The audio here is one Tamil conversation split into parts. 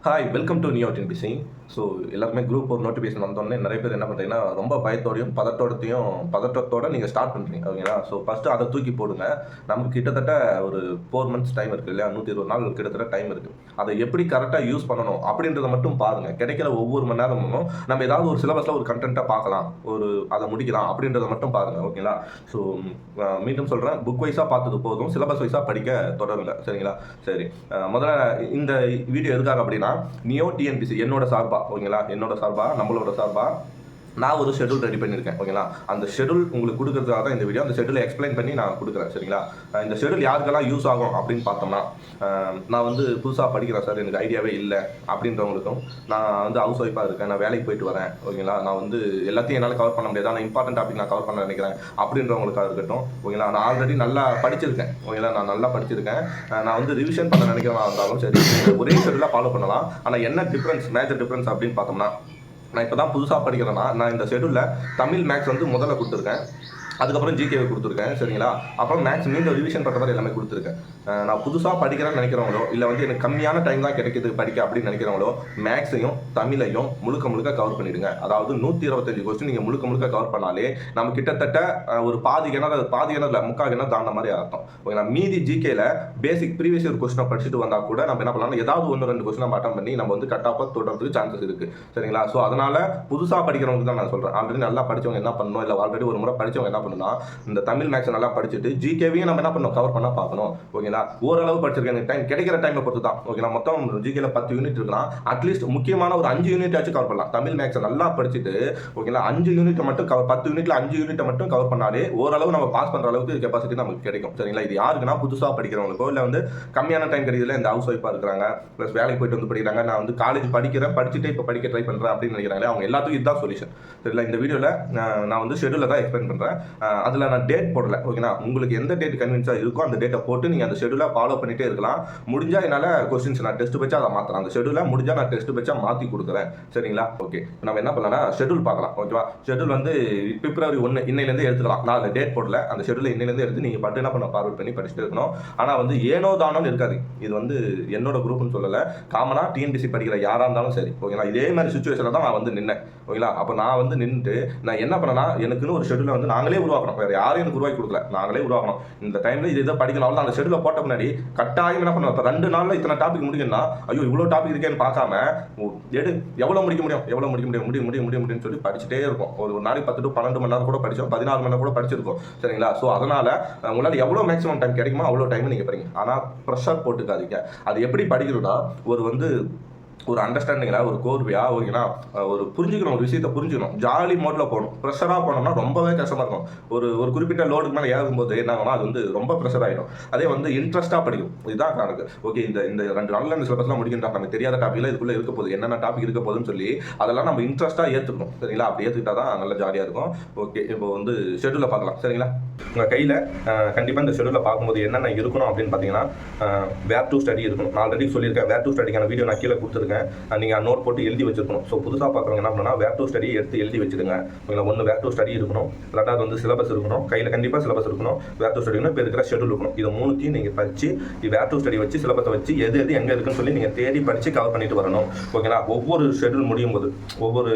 Hi welcome to new TNPSC. So எல்லாருமே குரூப் ஒரு நோட்டிஃபிகேஷன் வந்தோடனே நிறைய பேர் என்ன பண்ணுறீங்கன்னா ரொம்ப பயத்தோடையும் பதட்டத்தோட நீங்கள் ஸ்டார்ட் பண்ணுறீங்க ஓகேங்களா. ஸோ ஃபஸ்ட்டு அதை தூக்கி போடுங்க. நமக்கு கிட்டத்தட்ட ஒரு 4 months டைம் இருக்குது இல்லையா, 120 நாள் கிட்டத்தட்ட டைம் இருக்குது. அதை எப்படி கரெக்டாக யூஸ் பண்ணணும் அப்படின்றத மட்டும் பாருங்கள். கிடைக்கிற ஒவ்வொரு மணி நேரமும் நம்ம ஏதாவது ஒரு சிலபஸில் ஒரு கண்டென்ட்டாக பார்க்கலாம், அதை முடிக்கலாம் அப்படின்றத மட்டும் பாருங்கள் ஓகேங்களா. ஸோ மீண்டும் சொல்கிறேன், புக் வைஸாக பார்த்தது போதும், சிலபஸ் வைஸாக படிக்க தொடருங்க சரிங்களா. சரி, முதல்ல இந்த வீடியோ எதுக்காக அப்படின்னா, நியோ டிஎன்பிசி என்னோட சார்பா ஓகேங்களா, என்னோட சார்பா நம்மளோட சார்பா நான் ஒரு ஷெடியூல் ரெடி பண்ணியிருக்கேன் ஓகேங்களா. அந்த ஷெடியூல் உங்களுக்கு கொடுக்கறதுக்காக தான் இந்த வீடியோ. அந்த ஷெடியூலை எக்ஸ்பிளைன் பண்ணி நான் கொடுக்குறேன் சரிங்களா. இந்த ஷெடியூல் யாருக்கெல்லாம் யூஸ் ஆகும் அப்படின்னு பார்த்தோம்னா, நான் வந்து புதுசாக படிக்கிறேன் சார், எனக்கு ஐடியாவே இல்லை அப்படின்றவங்களுக்கும், நான் வந்து ஹவுஸ் ஒய்ஃபாக இருக்கேன், நான் வேலைக்கு போயிட்டு வரேன் ஓகேங்களா, நான் வந்து எல்லாத்தையும் என்னால் கவர் பண்ண முடியாது, ஆனால் இம்பார்ட்டன்ட் டாபிக் நான் கவர் பண்ண நினைக்கிறேன் அப்படின்றவங்களுக்காக இருக்கட்டும் ஓகேங்களா. நான் ஆல்ரெடி நல்லா படிச்சிருக்கேன் ஓகேங்களா, நான் நல்லா படிச்சிருக்கேன், நான் வந்து ரிவிஷன் பண்ண நினைக்கிறவா இருந்தாலும் சரி, ஒரே ஷெடியூலாக ஃபாலோ பண்ணலாம். ஆனால் என்ன டிஃப்ரென்ஸ், மேஜர் டிஃப்ரென்ஸ் அப்படின்னு பார்த்தோம்னா, நான் இப்போ தான் புதுசாக படிக்கிறேன்னா, நான் இந்த ஷெடியூலில் தமிழ் மேக்ஸ் வந்து முதல்ல கொடுத்துருக்கேன், அதுக்கப்புறம் ஜிகேவை கொடுத்துருக்கேன் சரிங்களா. அப்புறம் மேக்ஸ் மீண்டும் ரிவிஷன் பண்ணுற மாதிரி எல்லாமே கொடுத்துருக்கேன். நான் புதுசாக படிக்கிறேன்னு நினைக்கிறவங்களோ, இல்லை வந்து எனக்கு கம்மியான டைம் தான் கிடைக்கிது படிக்க அப்படின்னு நினைக்கிறவங்களோ, மேக்ஸையும் தமிழையும் முழுக்க கவர் பண்ணிவிடுங்க. அதாவது 125 கொஸ்டின் நீங்கள் முழுக்க கவர் பண்ணாலே நம்ம கிட்டத்தட்ட ஒரு பாதி கிணறு முக்கால் கிணறு தாண்ட மாதிரி அர்த்தம் ஓகேங்களா. மீதி ஜிகேல பேசிக் ப்ரீவியஸ் இயர் கொஸ்டினை படிச்சுட்டு வந்தால் கூட நம்ம என்ன பண்ணலாம், ஏதாவது 1-2 கொஸ்டின் நம்ம அட்டன் பண்ணி நம்ம வந்து கட் ஆஃபாக தொடர்றதுக்கு சான்சஸ் இருக்குது சரிங்களா. ஸோ அதனால் புதுசாக படிக்கிறவங்களுக்கு தான் நான் சொல்கிறேன். ஆல்ரெடி நல்லா படித்தவங்க என்ன பண்ணணும், இல்லை ஆல்ரெடி ஒரு முறை படித்தவங்க என்ன பண்ணணும்னா, இந்த தமிழ் மேக்ஸ் நல்லா படிச்சுட்டு ஜிகேவையும் நம்ம என்ன பண்ணணும், கவர் பண்ண பார்க்கணும் ஓகேங்களா. ஓரளவு படிச்சிருக்கேன், டைம் கிடைக்கிற டைமை பொறுத்து தான் ஓகேங்களா. மொத்தம் ஜிகேல 10 யூனிட் இருக்கலாம், அட்லீஸ்ட் முக்கியமான ஒரு 5 யூனிட் ஆச்சு கவர் பண்ணலாம். தமிழ் மேக்ஸ் நல்லா படிச்சுட்டு ஓகேங்களா, 5 யூனிட் மட்டும் 10 யூனிட்ல 5 யூனிட் மட்டும் கவர் பண்ணாலே ஓரளவு நம்ம பாஸ் பண்ற அளவுக்கு கெப்பாசிட்டி நமக்கு கிடைக்கும் சரிங்களா. இது யாருக்குன்னா, புதுசாக படிக்கிறவங்களுக்கோ, இல்லை வந்து கம்மியான டைம் கிடைக்கல, இந்த ஹவுஸ் ஒய்ஃபாக இருக்கிறாங்க, ப்ளஸ் வேலைக்கு போயிட்டு வந்து படிக்கிறாங்க, நான் வந்து காலேஜ் படிச்சுட்டு இப்போ படிக்க ட்ரை பண்ணுறேன் அப்படின்னு நினைக்கிறாங்க, அவங்க எல்லாத்துக்கும் இதுதான் சொல்யூஷன் சரிங்களா. இந்த வீடியோவில் நான் வந்து ஷெடியூலை தான் எக்ஸ்பிளைன் பண்ணுறேன். அதில் நான் டேட் போடல ஓகேங்களா. உங்களுக்கு எந்த டேட் கன்வின்ஸாக இருக்கோ அந்த டேட்டை போட்டு நீங்கள் அந்த ஷெடியூலை ஃபாலோ பண்ணிட்டே இருக்கலாம். முடிஞ்சால் என்னால் கொஸ்டின்ஸ் நான் டெஸ்ட் வச்சா அதை மாற்றலாம், அந்த ஷெடியூலை முடிஞ்சால் நான் டெஸ்ட் வச்சா மாற்றி கொடுக்குறேன் சரிங்களா. ஓகே, நம்ம என்ன பண்ணலாம்னா ஷெடியூல் பார்க்கலாம் ஓகேவா. ஷெடியூல் வந்து February 1 இன்னையிலேருந்து எடுத்துக்கலாம். நான் அந்த டேட் போடல, அந்த ஷெடியூலை இன்னையிலேருந்து எடுத்து நீங்கள் பட்டு என்ன பண்ண ஃபார்வர்ட் பண்ணி படிச்சுட்டு இருக்கணும். ஆனால் வந்து ஏனோ தானோன்னு இருக்காது. இது வந்து என்னோட குரூப்னு சொல்லலை, காமனாக டிஎன்பிசி படிக்கிற யாராக இருந்தாலும் சரி ஓகேங்களா. இதே மாதிரி சுச்சுவேஷனில் தான் நான் வந்து நின்னேன் ஓகேங்களா. அப்போ நான் வந்து நின்றுட்டு நான் என்ன பண்ணேன்னா, எனக்குன்னு ஒரு ஷெடியூலை வந்து நாங்களே உருவாக்கணும், வேறு யாரும் எனக்கு உருவாக்கி கொடுக்கல, நாங்களே உருவாக்கணும். இந்த டைமில் இதை படிக்கலாம். அந்த ஷெடியூலை போட்ட முன்னாடி கட்டாயம் என்ன பண்ணுவோம், இப்போ 2 நாளில் இத்தனை டாபிக் முடிக்கணும்னா, ஐயோ இவ்வளோ டாபிக் இருக்கேன்னு பார்க்காம எவ்வளோ முடிக்க முடியும்னு சொல்லி படிச்சுட்டே இருக்கும். ஒரு நாளைக்கு 10 to 12 மணி நேரம் கூட படித்தோம், 14 மணி நேரம் கூட படிச்சிருக்கோம் சரிங்களா. ஸோ அதனால் உங்களால் எவ்வளோ மேக்ஸிமம் டைம் கிடைக்குமோ அவ்வளோ டைம் நீங்கள் படிங்க. ஆனால் ப்ரெஷர் போட்டுக்காதீங்க. அது எப்படி படிக்கணும்னா, ஒரு அண்டர்ஸ்டாண்டிங்கில் ஒரு கோர்வையா ஓகேனா, ஒரு புரிஞ்சுக்கணும், ஒரு விஷயத்தை புரிஞ்சுக்கணும், ஜாலி மோட்டில் போகணும். ப்ரெஷராக போனோம்னா ரொம்பவே கஷ்டமாக இருக்கும். ஒரு குறிப்பிட்ட லோடுக்கு மேலே ஏறும்போது என்ன ஆகும்னா, அது வந்து ரொம்ப ப்ரெஷர் ஆகிடும். அதே வந்து இன்ட்ரெஸ்ட்டாக படிக்கும், இதுதான் கணக்கு. ஓகே, இந்த 2 நாளில் இந்த சிலபஸ்லாம் முடிக்கின்ற நமக்கு தெரியாத டாப்பிக்கில் இதுக்குள்ளே இருக்க போகுது, என்னென்ன டாபிக் இருக்க போகுதுன்னு சொல்லி அதெல்லாம் நம்ம இன்ட்ரெஸ்ட்டாக ஏற்றுக்கணும் சரிங்களா. அப்படி ஏற்றுக்கிட்டா தான் நல்லா ஜாலியாக இருக்கும். ஓகே, இப்போ வந்து ஷெடியூலை பார்க்கலாம் சரிங்களா. உங்கள் கையில் கண்டிப்பாக இந்த ஷெடியூலை பார்க்கும்போது என்னென்ன இருக்கணும் அப்படின்னு பார்த்தீங்கன்னா, வேர் டு ஸ்டடி இருக்கணும். நான் ஆல்ரெடி சொல்லியிருக்கேன், வேர் டு ஸ்டடிக்கான வீடியோ நான் கீழே கொடுத்துருக்கேன், நீங்கள் நோட் போட்டு எழுதி வச்சிருக்கணும். ஸோ புதுசாக பார்க்குறவங்க என்ன பண்ணா, வேர் டு ஸ்டடி எடுத்து எழுதி வச்சுருங்க ஓகேங்களா. ஒன்று வேர் டு ஸ்டடி இருக்கணும், ரெண்டாவது வந்து சிலபஸ் இருக்கணும், கையில் கண்டிப்பாக சிலபஸ் இருக்கணும், வேர் டு ஸ்டடினா இப்போ இருக்கிற ஷெடியூல் இருக்கணும். இது மூணுத்தையும் நீங்கள் படித்து வேர் டு ஸ்டடி வச்சு சிலபஸை வச்சு எது எங்கே இருக்குன்னு சொல்லி நீங்கள் தேடி படித்து கவர் பண்ணிட்டு வரணும் ஓகேங்களா. ஒவ்வொரு ஷெடியூல் முடியும் போது ஒவ்வொரு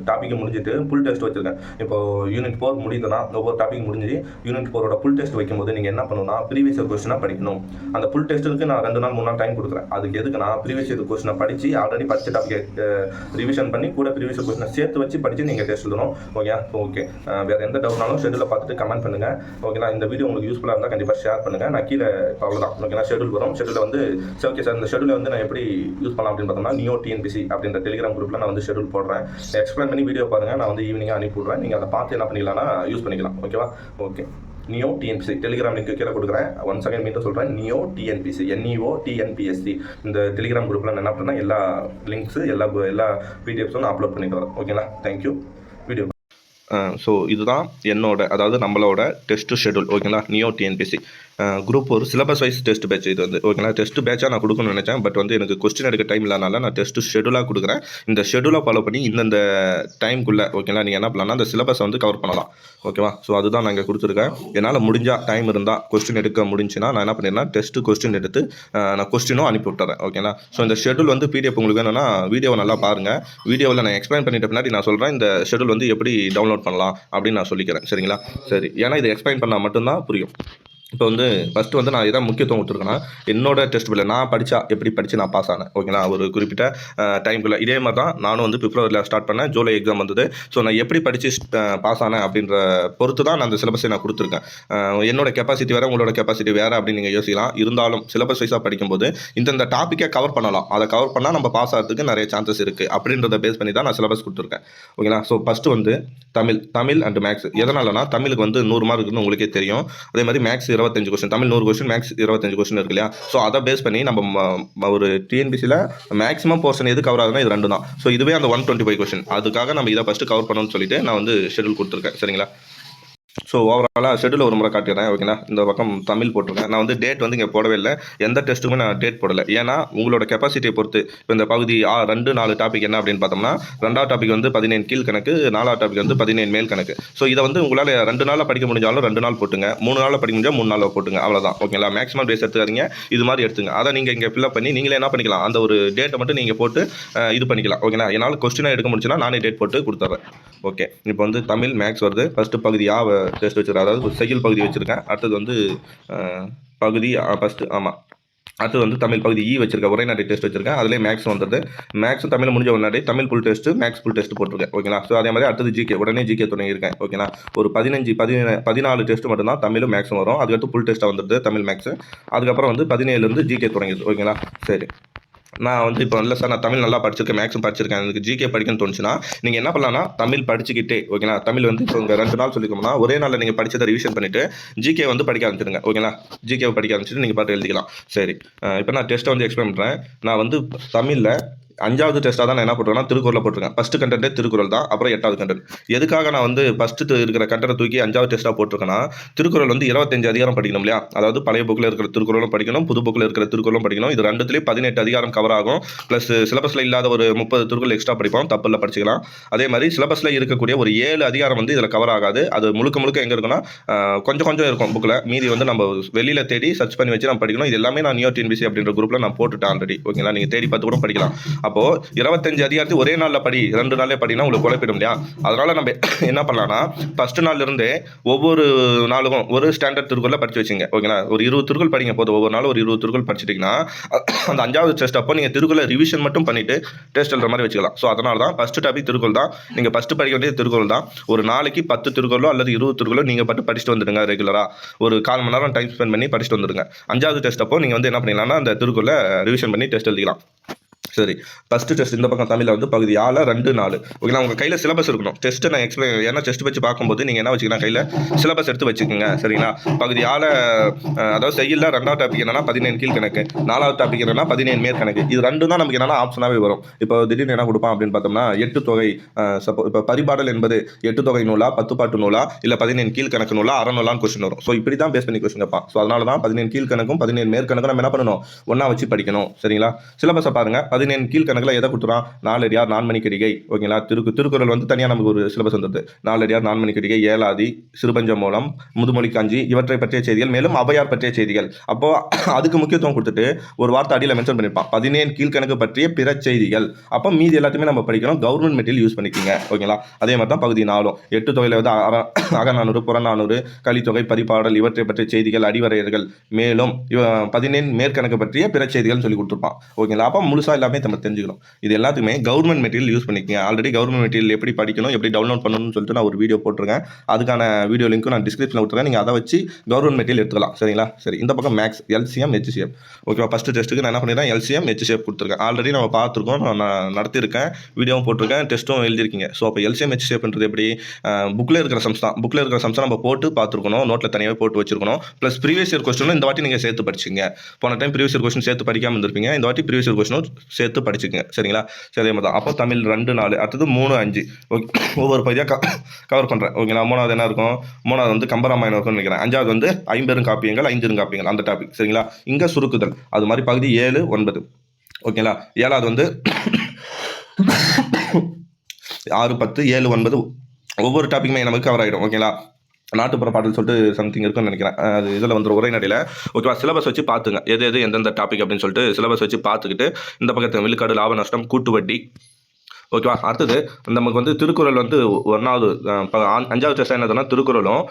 டாப்பிக்கும் முடிஞ்சிட்டு ஃபுல் டெஸ்ட் வச்சுருக்கேன். இப்போ யூனிட் 4 முடிந்ததுன்னா ஒவ்வொரு டாபிக் முடிஞ்சு யூனிட் 4 ஃபுல் டெஸ்ட் வைக்கும்போது நீங்கள் என்ன பண்ணணும்னா, ப்ரீவியஸ் இயர் கொஸ்டினாக படிக்கணும். அந்த ஃபுல் டெஸ்ட்டுக்கு நான் 2 நாள் 3 நாள் டைம் கொடுக்குறேன். அதுக்கு எதுக்கு நான் ப்ரீவியஸ் இயர் கொஸ்டினை படித்து ஆல்ரெடி படித்த டாபிக் ரிவிஷன் பண்ணி கூட ப்ரீவியஸ் இயர் கொஸ்டினை சேர்த்து வச்சு படித்து நீங்கள் டெஸ்ட் எழுதணும் ஓகே. வேறு எந்த டவுட்னாலும் ஷெடியூலை பார்த்துட்டு கமெண்ட் பண்ணுங்கள் ஓகேங்களா. இந்த வீடியோ உங்களுக்கு யூஸ்ஃபுல்லாக இருந்தால் கண்டிப்பாக ஷேர் பண்ணுங்கள். நான் கீழே அவ்வளோதான் ஓகேனா, ஷெடியூல் வரும். ஷெடியூலை வந்து ஓகே சார், இந்த ஷெடியூலை வந்து நான் எப்படி யூஸ் பண்ணலாம் அப்படின்னு பார்த்தோம்னா, நியோ டிஎன்பிசி அப்படின்ற டெலிகிராம் குரூப்பில் நான் வந்து ஷெடியூல் போடுறேன். எக்ஸ்பிளைன் பண்ணி வீடியோ பாருங்கள், நான் வந்து ஈவினிங்காக அனுப்பி விடுறேன். நீங்கள் அதை பார்த்து என்ன பண்ணிக்கலாம்னா யூஸ் பண்ணிக்கலாம் ஓகேவா. Okay, neo TNPSC Telegram link கீழே கொடுக்குறேன். ஒன்ஸ் அகைன் மீண்டும் சொல்கிறேன், நியோ டிஎன்பிசி NEO TNPSC இந்த டெலிகிராம் குரூப்பில் நான் என்ன பண்ணேன், எல்லா லிங்க்ஸு எல்லா பிடிஎஃப்ஸும் நான் அப்லோட் பண்ணிட்டு வரேன் ஓகேங்களா. தேங்க்யூ. வீடியோ ஸோ இதுதான் அதாவது நம்மளோட டெஸ்ட் ஷெடியூல் ஓகேங்களா, நியோ டிஎன்பிசி. குரூப் ஒரு சிலபஸ் வைஸ் டெஸ்ட் பேட்ச் இது வந்து ஓகேங்களா. டெஸ்ட் பேட்சாக நான் கொடுக்கணும்னு நினச்சேன். பட் வந்து எனக்கு கொஸ்டின் எடுக்க டைம் இல்லாதனால நான் டெஸ்ட் ஷெடியூலாக கொடுக்குறேன். இந்த ஷெடியூலாக ஃபாலோ பண்ணி இந்தந்த டைமுக்குள்ளே ஓகேங்களா நீங்கள் என்ன பண்ணலாம்னா அந்த சிலபஸை வந்து கவர் பண்ணலாம். ஓகேவா. ஸோ அதுதான் நான் இங்கே கொடுத்துருக்கேன். என்னால் முடிஞ்சால் டைம் இருந்தால் கொஸ்டின் எடுக்க முடிஞ்சுன்னா நான் என்ன பண்ணிடுறேன், டெஸ்ட்டு கொஸ்டின் எடுத்து நான் கொஸ்டினும் அனுப்பி விட்டுறேன். ஓகேங்களா. ஸோ இந்த ஷெடியூல் வந்து பிடிஎஃப் உங்களுக்கு வேணும்னா வீடியோவை நல்லா பாருங்கள். வீடியோவில் நான் எக்ஸ்பிளைன் பண்ணிட்ட பின்னாடி நான் சொல்கிறேன் இந்த ஷெடியூல் வந்து எப்படி டவுன்லோட் பண்ணலாம் அப்படின்னு நான் சொல்லிக்கிறேன். சரிங்களா. சரி, ஏன்னா இதை எக்ஸ்பிளைன் பண்ணால் மட்டும்தான் புரியும். இப்போ வந்து ஃபஸ்ட்டு வந்து நான் இதான் முக்கியத்துவம் கொடுத்துருக்கேன்னா என்னோட டெஸ்ட் பிள்ளை நான் படித்தா எப்படி படித்து நான் பாஸ் ஆனேன். ஓகேங்களா. ஒரு குறிப்பிட்ட டைமுக்குள்ளே இதே மாதிரி தான் நானும் வந்து பிப்ரவரியில் ஸ்டார்ட் பண்ணேன். ஜூலை எக்ஸாம் வந்தது. ஸோ நான் எப்படி படித்து பாஸ் ஆனேன் அப்படின்ற பொறுத்து தான் நான் அந்த சிலபஸை நான் கொடுத்துருக்கேன். என்னோட கெப்பாசிட்டி வேறு உங்களோட கெப்பாசிட்டி வேறு அப்படின்னு நீங்கள் யோசிக்கலாம். இருந்தாலும் சிலபஸ் வைஸாக படிக்கும்போது இந்த டாப்பிக்கை கவர் பண்ணலாம். அதை கவர் பண்ணால் நம்ம பாஸ் ஆகிறதுக்கு நிறைய சான்சஸ் இருக்குது அப்படின்றத பேஸ் பண்ணி தான் நான் சிலபஸ் கொடுத்துருக்கேன். ஓகேங்களா. ஸோ ஃபஸ்ட்டு வந்து தமிழ் அண்ட் மேக்ஸ். எதனாலனா தமிழுக்கு வந்து 100 மார்க் இருக்குன்னு உங்களுக்கே தெரியும். அதே மாதிரி maths 25 question, Tamil 100 question, maths 25 question இருக்கு இல்லையா. ஸோ அதை பேஸ் பண்ணி நம்ம ஒரு டிஎன்பிசியில் மேக்ஸிமம் போர்ஷன் எது கவர் ஆகுதுன்னா இது 2 தான். ஸோ இதுவே அந்த 125 கொஸ்டின் அதுக்காக நம்ம இதை ஃபஸ்ட்டு கவர் பண்ணணும்னு சொல்லிட்டு நான் வந்து ஷெடியூல் கொடுத்துருக்கேன். சரிங்களா. ஸோ ஓவராலாக ஷெடியூல் ஒரு முறை காட்டிடுறேன். ஓகேங்களா. இந்த பக்கம் தமிழ் போட்டிருக்கேன். நான் வந்து டேட் வந்து இங்கே போடவே இல்லை. எந்த டெஸ்ட்டுக்குமே நான் டேட் போடலை. ஏன்னா உங்களோட கெப்பாசிட்டியை பொறுத்து இப்போ இந்த பகுதி 2-4 டாபிக் என்ன அப்படின்னு பார்த்தோம்னா 2ஆவது டாபிக் வந்து 15 கீழ் கணக்கு, 4ஆவது டாபிக் வந்து 15 மேல் கணக்கு. ஸோ இதை வந்து உங்களால் 2 நாளில் படிக்க முடிஞ்சாலும் 2 நாள் போட்டுங்க, 3 நாளில் படிக்க முடிஞ்சால் 3 நாளில் போட்டுங்க. அவ்வளோதான். ஓகேங்களா. மேக்ஸிமம் டேஸ் எடுத்துக்காதீங்க. இது மாதிரி எடுத்துங்க. அதை நீங்கள் இங்கே ஃபில்அப் பண்ணி நீங்களே என்ன பண்ணிக்கலாம், அந்த ஒரு டேட்டை மட்டும் நீங்கள் போட்டு இது பண்ணிக்கலாம். ஓகேங்களா. என்னால் கொஸ்டினாக எடுக்க முடிச்சுன்னா நானே டேட் போட்டு கொடுத்துட்றேன். ஓகே. இப்போ வந்து தமிழ் மேக்ஸ் வருது. ஃபஸ்ட்டு பகுதி டெஸ்ட் வச்சுருக்கேன். அதாவது செய்யுள் பகுதி வச்சுருக்கேன். அடுத்தது வந்து பகுதி ஃபஸ்ட்டு ஆமாம் அடுத்தது வந்து தமிழ் பகுதி வச்சிருக்கேன். உரைநடை டெஸ்ட் வச்சிருக்கேன். அதிலே மேக்ஸ் வந்துடுது. மேக்ஸும் தமிழ் முடிஞ்ச உடனே Tamil full test, maths full test போட்டிருக்கேன். ஓகேங்களா. ஸோ அதே மாதிரி அடுத்தது ஜிகே, உடனே ஜிகே தொடங்கியிருக்கேன். ஓகேங்களா. ஒரு 14 டெஸ்ட் மட்டும் தான் தமிழும் மேக்ஸும் வரும். அதுக்கடுத்து ஃபுல் டெஸ்ட்டாக வந்துடுது தமிழ் மேக்ஸ். அதுக்கப்புறம் வந்து 17 ஜிகே தொடங்கிடுது. ஓகேங்களா. சரி, நான் வந்து இப்போ இல்லை சார் நான் தமிழ் நல்லா படிச்சிருக்கேன், மேக்ஸும் படிச்சிருக்கேன், எனக்கு ஜிகே படிக்கணும்னு தோணுச்சுன்னா நீங்கள் என்ன பண்ணலாம்னா தமிழ் படிச்சுக்கிட்டே ஓகேங்களா. தமிழ் வந்து இப்போ உங்கள் 2 நாள் சொல்லிக்கோம்னா ஒரே நாளில் நீங்கள் படிச்சதை ரிவிஷன் பண்ணிவிட்டு ஜிகே வந்து படிக்க ஆரம்பிச்சிடுங்க. ஓகேங்களா. ஜிகேவை படிக்க ஆரம்பிச்சிட்டு நீங்கள் பாட்டு எழுதிக்கலாம். சரி, இப்போ நான் டெஸ்ட்டை வந்து எக்ஸ்பிளைன் பண்ணுறேன். நான் வந்து தமிழில் 5வது டெஸ்ட்டாக தான் நான் என்ன போட்டிருக்கேன்னா திருக்குறளை போட்டிருக்கேன். ஃபஸ்ட்டு கண்டென்ட்டே திருக்குறள் தான். அப்புறம் 8வது கண்டென்ட். எதுக்காக நான் வந்து ஃபஸ்ட்டு இருக்கிற கண்டென்ட்டை தூக்கி 5வது டெஸ்ட்டாக போட்டிருக்கேன்னா திருக்குறள் வந்து 25 அதிகாரம் படிக்கணும் இல்லையா. அதாவது பழைய புக்கில் இருக்கிற திருக்குறளும் படிக்கணும், புது புக்கில் இருக்கிற திருக்குறளும் படிக்கணும். இது 2த்துலேயும் 18 அதிகாரம் கவர் ஆகும். ப்ளஸ் சிலபஸில் இல்லாத ஒரு 30 திருக்குறள் எக்ஸ்ட்ரா படிப்போம். தப்பில் படிச்சிக்கலாம். அதே மாதிரி சிலபஸில் இருக்கக்கூடிய ஒரு 7 அதிகாரம் வந்து இதில் கவர் ஆகாது. அது முழுக்க எங்கே இருக்குன்னா கொஞ்சம் இருக்கும் புக்கில். மீதி வந்து நம்ம வெளியில் தேடி சர்ச் பண்ணி வச்சு நம்ம படிக்கணும். இது எல்லாமே நான் நியோ டிஎன்பிசி அப்படின்ற குரூப்பில் நான் போட்டுட்டேன் ஆல்ரெடி. ஓகேங்களா. நீங்கள் தேடி பார்த்து கூட படிக்கலாம். அப்போது 25 அதிகாரத்தை ஒரே நாளில் 2 நாளே படினா உங்களுக்கு குழப்பிடும் இல்லையா. அதனால் நம்ம என்ன பண்ணலாம்னா ஃபஸ்ட்டு நாள்லேருந்தே ஒவ்வொரு நாளுக்கும் ஒரு ஸ்டாண்டர்ட் திருக்குறளை படித்து வச்சுங்க. ஓகேங்களா. ஒரு 20 திருக்குறள் படிங்க போதும். ஒவ்வொரு நாளும் ஒரு 20 திருக்குறள் படிச்சிட்டிங்கன்னா அந்த 5வது டெஸ்ட் அப்போ நீங்கள் திருக்குறளை ரிவிஷன் மட்டும் பண்ணிவிட்டு டெஸ்ட் எழுதுற மாதிரி வச்சுக்கலாம். ஸோ அதனால தான் ஃபஸ்ட்டு டாபிக் திருக்குறள் தான். நீங்கள் ஃபஸ்ட்டு படிக்க வேண்டிய திருக்குறள் தான். ஒரு நாளைக்கு 10 திருக்குறளோ அல்லது 20 திருக்குறளோ நீங்கள் படிச்சுட்டு வந்துடுங்க. ரெகுலராக ஒரு 1/4 மணி நேரம் டைம் ஸ்பெண்ட் பண்ணி படிச்சுட்டு வந்துடுங்க. 5வது டெஸ்ட் அப்போ நீங்கள் வந்து என்ன பண்ணிக்கலாம்னா அந்த திருக்குறளை ரிவிஷன் பண்ணி டெஸ்ட் எழுதிக்கலாம். சரி, ஃபஸ்ட்டு டெஸ்ட் இந்த பக்கம் தமிழில் வந்து பகுதி 2-4 ஓகேங்களா. உங்கள் கையில் சிலபஸ் இருக்கணும். டெஸ்ட்டு நான் எக்ஸ்பிளைன் ஏன்னா டெஸ்ட் வச்சு பார்க்கும்போது நீங்கள் என்ன வச்சுக்கலாம், கையில் சிலபஸ் எடுத்து வச்சுக்கோங்க. சரிங்களா. பகுதி அதாவது செய்யல 2வது டாபிக் என்னன்னா 15 கீழ் கணக்கு, 4வது டாபிக் என்னன்னா 15 மேற்கணக்கு. இது 2 தான் நமக்கு என்னன்னா ஆப்ஷனாகவே வரும். இப்போ திடீர்னு என்ன கொடுப்பான் அப்படின்னு பார்த்தோம்னா 8 தொகை, இப்போ பரிபாடல் என்பது 8 தொகை நூலா, 10 பாட்டு நூலா, இல்லை 15 கீழ் கணக்கு நூலா, அறநூலான்னு கொஸ்டின் வரும். ஸோ இப்படி தான் பேஸ் பண்ணி கொஸ்டின் வைப்பான். ஸோ அதனால தான் 15 கீழ் கணக்கும் 15 மேற்கணக்கும் நம்ம என்ன பண்ணணும், ஒன்றா வச்சு படிக்கணும். சரிங்களா. சிலபஸை பாருங்கள். 15 கீழ் கணக்கில் எதை கொடுத்துறான், 4 அடியார் 4 மணிக்கடிகை. ஓகேங்களா. திருக்குறள் வந்து தனியாக நமக்கு ஒரு சிலபஸ் வந்துடுது. 4 அடியார் 4 மணிக்கடிகை, ஏலாதி, சிறுபஞ்ச மூலம், முதுமொழி காஞ்சி, இவற்றை பற்றிய செய்திகள், மேலும் ஔவையார் பற்றிய செய்திகள். அப்போ அதுக்கு முக்கியத்துவம் கொடுத்துட்டு ஒரு வார்த்தை அடியில் மென்ஷன் பண்ணியிருப்பான், 15 கீழ்கணக்கு பற்றிய பிற செய்திகள். அப்போ மீதி எல்லாத்தையுமே நம்ம படிக்கணும். கவர்மெண்ட் மெட்டீரியல் யூஸ் பண்ணிக்கோங்க. ஓகேங்களா. அதே மாதிரி தான் பகுதி 4 8 தொகையில் வந்து அகநானூறு, புறநானூறு, கலித்தொகை, பரிபாடல், இவற்றை பற்றிய செய்திகள், அடிவரையர்கள், மேலும் 15 மேற்கணக்கு பற்றிய பிற செய்திகள் சொல்லி கொடுத்துருப்பான். ஓகேங்களா. அப்போ முழுசாக எல்லாமே நம்ம தெரிஞ்சுக்கணும். இது எல்லாத்துக்குமே கவர்மெண்ட் மெட்டீரியல் யூஸ் பண்ணிக்கங்க. ஆல்ரெடி கவர்மெண்ட் மெட்டீரியல் எப்படி படிக்கணும், எப்படி டவுன்லோட் பண்ணணும்னு சொல்லிட்டு நான் ஒரு வீடியோ போட்டிருக்கேன். அதுக்கான வீடியோ லிங்க்கும் நான் டிஸ்கிரிப்ஷனில் கொடுத்துருக்கேன். நீங்கள் அதை வச்சு கவர்மெண்ட் மெட்டீரியல் எடுத்துக்கலாம். சரிங்களா. சரி, இந்த பக்கம் மேக்ஸ் LCM HCF. ஓகேவா. ஃபஸ்ட்டு டெஸ்ட்டுக்கு நான் என்ன பண்ணிடுறேன், LCM HCF கொடுத்துருக்கேன். ஆல்ரெடி நம்ம பார்த்துருக்கோம், நான் நடத்தியிருக்கேன், வீடியோவும் போட்டிருக்கேன், டெஸ்ட்டும் எழுதியிருக்கீங்க. ஸோ அப்போ LCM HCFன்றது எப்படி, புக்கில் இருக்கிற சம்ஸ் தான். புக்கில் இருக்கிற சம்ஸ் நம்ம போட்டு பார்த்துருக்கணும், நோட்டில் தனியாகவே போட்டு வச்சிருக்கணும். ப்ளஸ் ப்ரீவியஸ் இயர் கொஸ்டினும் இந்த வாட்டி நீங்கள் சேர்த்து படிச்சிங்க. போன டைம் ப்ரீவியஸ் இயர் கொஸ்டின் சேர்த்து படிக்காமல் இருந்திருப்பீங்க. இந்த வாட்டி ப்ரீவியஸ் இயர் கொஸ்டினும் சேர்த்து சேர்த்து படிச்சுக்கங்க சரிங்களா. சரி அதே மாதிரி தான். அப்போ தமிழ் 2 4 அடுத்தது 3 5 ஓகே. ஒவ்வொரு பகுதியாக கவர் பண்ணுறேன் ஓகேங்களா. 3வது என்ன இருக்கும், 3வது வந்து கம்பராமாயணம் இருக்கும்னு நினைக்கிறேன். 5வது வந்து ஐம்பெருங்காப்பியங்கள் 5 அந்த டாபிக் சரிங்களா. இங்கே சுருக்குதல் அது மாதிரி பகுதி 7 9 ஓகேங்களா. 7வது வந்து 6 10 7 9 ஒவ்வொரு டாப்பிக்குமே நமக்கு கவர் ஆகிடும் ஓகேங்களா. நாட்டுப்புற பாடல் சொல்லிட்டு சம்திங் இருக்குன்னு நினைக்கிறேன். அது இதில் வந்து உரைநடையில் ஓகேவா. சிலபஸ் வச்சு பார்த்துங்க எது எந்தெந்த டாபிக் அப்படின்னு சொல்லிட்டு சிலபஸ் வச்சு பார்த்துக்கிட்டு இந்த பக்கத்து விழுக்காடு லாப நஷ்டம் கூட்டு வட்டி ஓகேவா. அடுத்தது நமக்கு வந்து திருக்குறள் வந்து 1வது 5வது டெஸ்ட் என்னதுன்னா திருக்குறளும்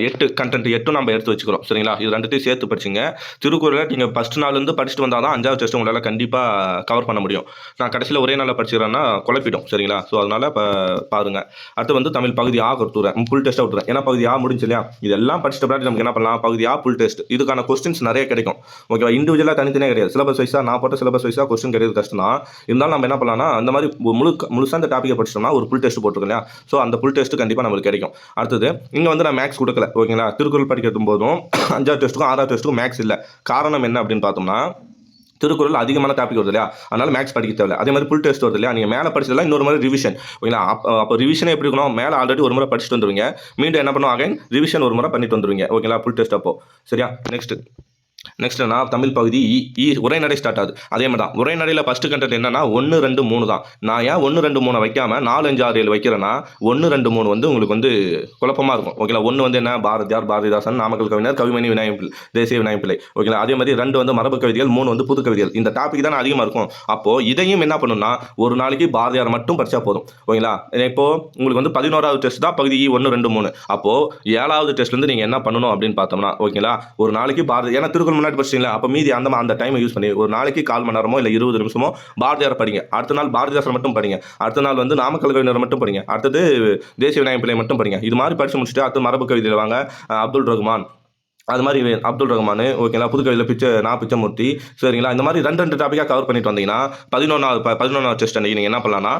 8 கண்டென்ட் 8 நம்ம எடுத்து வச்சுக்கிறோம் சரிங்களா. இது ரெண்டுத்தையும் சேர்த்து படிச்சுங்க. திருக்குறளை நீங்கள் ஃபஸ்ட் நாள்லேருந்து படிச்சுட்டு வந்தால் தான் 5வது டெஸ்ட் உங்களால் கண்டிப்பாக கவர் பண்ண முடியும். நான் கடைசியில் ஒரே நாளில் படிச்சுக்கிறேன்னா குழப்பிடும் சரிங்களா. ஸோ அதனால் பாருங்கள். அடுத்து வந்து தமிழ் பகுதி ஆ கொடுத்துறேன், ஃபுல் டெஸ்ட்டாக விட்டுறேன். ஏன்னா பகுதி ஆ முடிஞ்சு இல்லையா. இதெல்லாம் படிச்சுட்டு பின்னாடி நமக்கு என்ன பண்ணலாம், பகுதி ஆ ஃபுல் டெஸ்ட். இதுக்கான கொஸ்டின்ஸ் நிறைய கிடைக்கும் ஓகேவா. இண்டிவிஜுவலாக தனித்தனியாக கிடையாது. சிலபஸ் வைஸாக நான் போட்ட சிலபஸ் வைஸாக கொஸ்டின் கிடையாது கஷ்டம் தான். இருந்தாலும் நம்ம என்ன பண்ணலாம்னா அந்த மாதிரி முழுசாக அந்த டாப்பிக்கை படிச்சோம்னா ஒரு ஃபுல் டெஸ்ட் போட்டுருக்கோம் இல்லையா. ஸோ அந்த ஃபுல் டெஸ்ட் கண்டிப்பாக நம்மளுக்கு கிடைக்கும். அடுத்தது இங்கே வந்து நான் மேக்ஸ் கொடுக்கல ஓகேங்களா. திருக்குறள் படிக்கும் போதும் 5வது டெஸ்ட்டுக்கும் 6வது டெஸ்ட்டுக்கும் மேக்ஸ் இல்லை. காரணம் என்ன அப்படின்னு பார்த்தோம்னா திருக்குறள் அதிகமான டாபிக் வருது இல்லையா, அதனால மேக்ஸ் படிக்க தேவை. அதே மாதிரி ஃபுல் டெஸ்ட் வருது இல்லையா, நீங்கள் மேலே படிச்சதெல்லாம் இன்னொரு மாதிரி ரிவிஷன் ஓகேங்களா. அப்போ ரிவிஷனே எப்படி இருக்கணும், மேலே ஆல்ரெடி ஒரு முறை படிச்சுட்டு வந்துருவீங்க, மீண்டும் என்ன பண்ணுவோம் அகைன் ரிவிஷன் ஒரு முறை பண்ணிட்டு வந்துருவீங்க ஓகேங்களா ஃபுல் டெஸ்ட் அப்போ சரியா. நெக்ஸ்ட் நான் தமிழ் பகுதி உரைநடை ஸ்டார்ட் ஆகுது. அதே மாதிரி தான் உரைநடையில் ஃபஸ்ட்டு கண்டென்ட் என்னன்னா 1 2 3 தான். நான் ஏன் 1 2 3 வைக்காமல் 4 5 6 7 வைக்கிறேன்னா 1 2 3 வந்து உங்களுக்கு வந்து குழப்பமாக இருக்கும் ஓகேங்களா. 1 வந்து என்ன பாரதியார் பாரதிதாசன் நாமக்கல் கவிஞர் கவிமணி விநாயகம் பிள்ளை தேசிய விநாயகம் பிள்ளை ஓகேங்களா. அதே மாதிரி 2 வந்து மரபு கவிதைகள், 3 வந்து புது கவிதைகள். இந்த டாபிக் தான் அதிகமாக இருக்கும். அப்போது இதையும் என்ன பண்ணணும்னா ஒரு நாளைக்கு பாரதியார் மட்டும் படித்தா போதும் ஓகேங்களா. இப்போது உங்களுக்கு வந்து 11வது டெஸ்ட் தான் பகுதி 1 2 3. அப்போது 7வது டெஸ்ட்லேருந்து நீங்கள் என்ன பண்ணணும் அப்படின்னு பார்த்தோம்னா ஓகேங்களா ஒரு நாளைக்கு பாரதி ஏன்னா திருக்குறள் முன்னாடி படிச்சிங்களா. அப்போ மீதி அந்த டைமை யூஸ் பண்ணி ஒரு நாளைக்கு 1/4 மணி நேரமோ இல்லை 20 நிமிஷமோ பாரதியார் படிங்க. அடுத்த நாள் பாரதிதாசன் மட்டும் படிங்க. அடுத்த நாள் வந்து நாமக்கல் கவிஞர் மட்டும் படிங்க. அடுத்தது தேசிய விநாயகம் பிள்ளை மட்டும் படிங்க. இது மாதிரி படித்து முடிச்சுட்டு அடுத்து மரபு கவிதையில் வாங்க அப்துல் ரஹ்மான் அது மாதிரி அப்துல் ரஹ்மான் ஓகேங்களா. புதுக்கவிதையில் பிச்சமூர்த்தி சரிங்களா. இந்த மாதிரி 2 டாப்பிக்காக கவர் பண்ணிட்டு வந்தீங்கன்னா 11வது டெஸ்ட் அன்றைக்கி நீங்கள் என்ன பண்ணலான்னா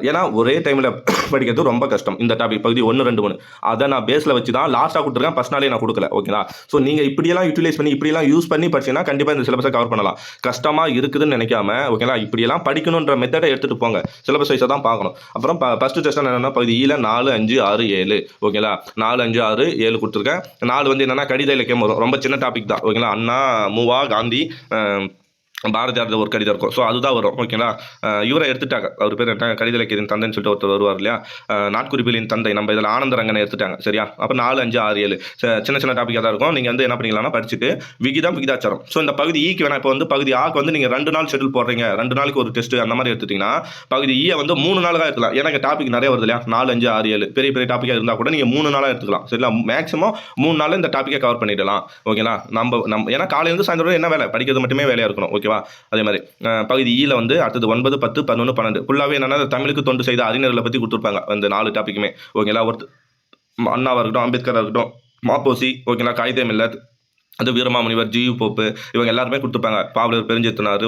ஏன்னா ஒரே டைமில் படிக்கிறது ரொம்ப கஷ்டம். இந்த டாபிக் பகுதி 1 2 3 அதை நான் பேஸில் வச்சு தான் லாஸ்ட்டாக கொடுத்துருக்கேன், ஃபஸ்ட் நாளே நான் கொடுக்கல ஓகேங்களா. ஸோ நீங்கள் இப்படியெல்லாம் யூட்டிலைஸ் பண்ணி இப்படியெல்லாம் யூஸ் பண்ணி படிச்சீங்கன்னா கண்டிப்பாக இந்த சிலபஸை கவர் பண்ணலாம். கஷ்டமாக இருக்குதுன்னு நினைக்காம ஓகேங்களா இப்படியெல்லாம் படிக்கணுன்ற மெத்தடை எடுத்துகிட்டு போங்க. சிலபஸ் வைஸை தான் பார்க்கணும். அப்புறம் ஃபஸ்ட்டு டெஸ்ட் என்னென்னா பகுதி 4 5 6 7 ஓகேங்களா. 4 5 6 7 கொடுத்துருக்கேன். 4 வந்து என்னென்னா கடித இலக்கியம் வரும், ரொம்ப சின்ன டாபிக் தான் ஓகேங்களா. அண்ணா மூவா காந்தி பாரதியார் ஒரு கடிதம் இருக்கும். ஸோ அதுதான் வரும் ஓகேங்களா. இவரை எடுத்துட்டாங்க, அவர் பேர் என்ன கடித இலக்கியத்தின் தந்தைன்னு சொல்லிட்டு ஒருத்தர் வருவார் இல்லையா, நாட்குறிப்பிலின் தந்தை நம்ம இதில் ஆனந்தரங்கனை எடுத்துட்டாங்க சரியா. அப்போ 4 5 6 7 சின்ன டாப்பிக்காக தான் இருக்கும். நீங்கள் வந்து என்ன பண்ணிக்கலாம்னா படிச்சுட்டு விகிதாச்சாரம். ஸோ இந்த பகுதி ஈக்கு வேணா இப்போ வந்து பகுதி ஆக்கு வந்து நீங்கள் 2 நாள் ஷெட்யூல் போடுறீங்க, 2 நாளைக்கு ஒரு டெஸ்ட் அந்த மாதிரி எடுத்துட்டிங்கன்னா பகுதி ஈயை வந்து 3 நாளாக எடுத்துக்கலாம். எனக்கு டாபிக் நிறைய வருது இல்லையா, 4 5 6 7 பெரிய டாப்பிக்காக இருந்தால் கூட நீங்கள் 3 நாளாக எடுத்துக்கலாம் சரிங்களா. மேக்ஸிமம் 3 நாளில் இந்த டாப்பிக்கை கவர் பண்ணிடலாம் ஓகேங்களா. நம்ம ஏன்னா காலையிலேருந்து சாயந்தரம் என்ன வேலை படிக்கிறது மட்டுமே வேலையாக இருக்கணும் ஓகேவா. அதே மாதிரி பகுதி ஈல வந்து அடுத்தது 9 10 11 12 ஃபுல்லாகவே என்னன்னா தமிழுக்கு தொண்டு செய்த அறிஞர்களை பற்றி கொடுத்துருப்பாங்க அந்த 4 டாப்பிக்குமே ஓகேங்களா. அண்ணாவாக இருக்கட்டும், அம்பேத்கராக இருக்கட்டும், மாப்போசி ஓகேங்களா, காகிதம் இல்லத் அது வீரமாமுனிவர், ஜியு போப்பு இவங்க எல்லாருமே கொடுத்துருப்பாங்க. பாவலர் பெருஞ்சித்தனார்,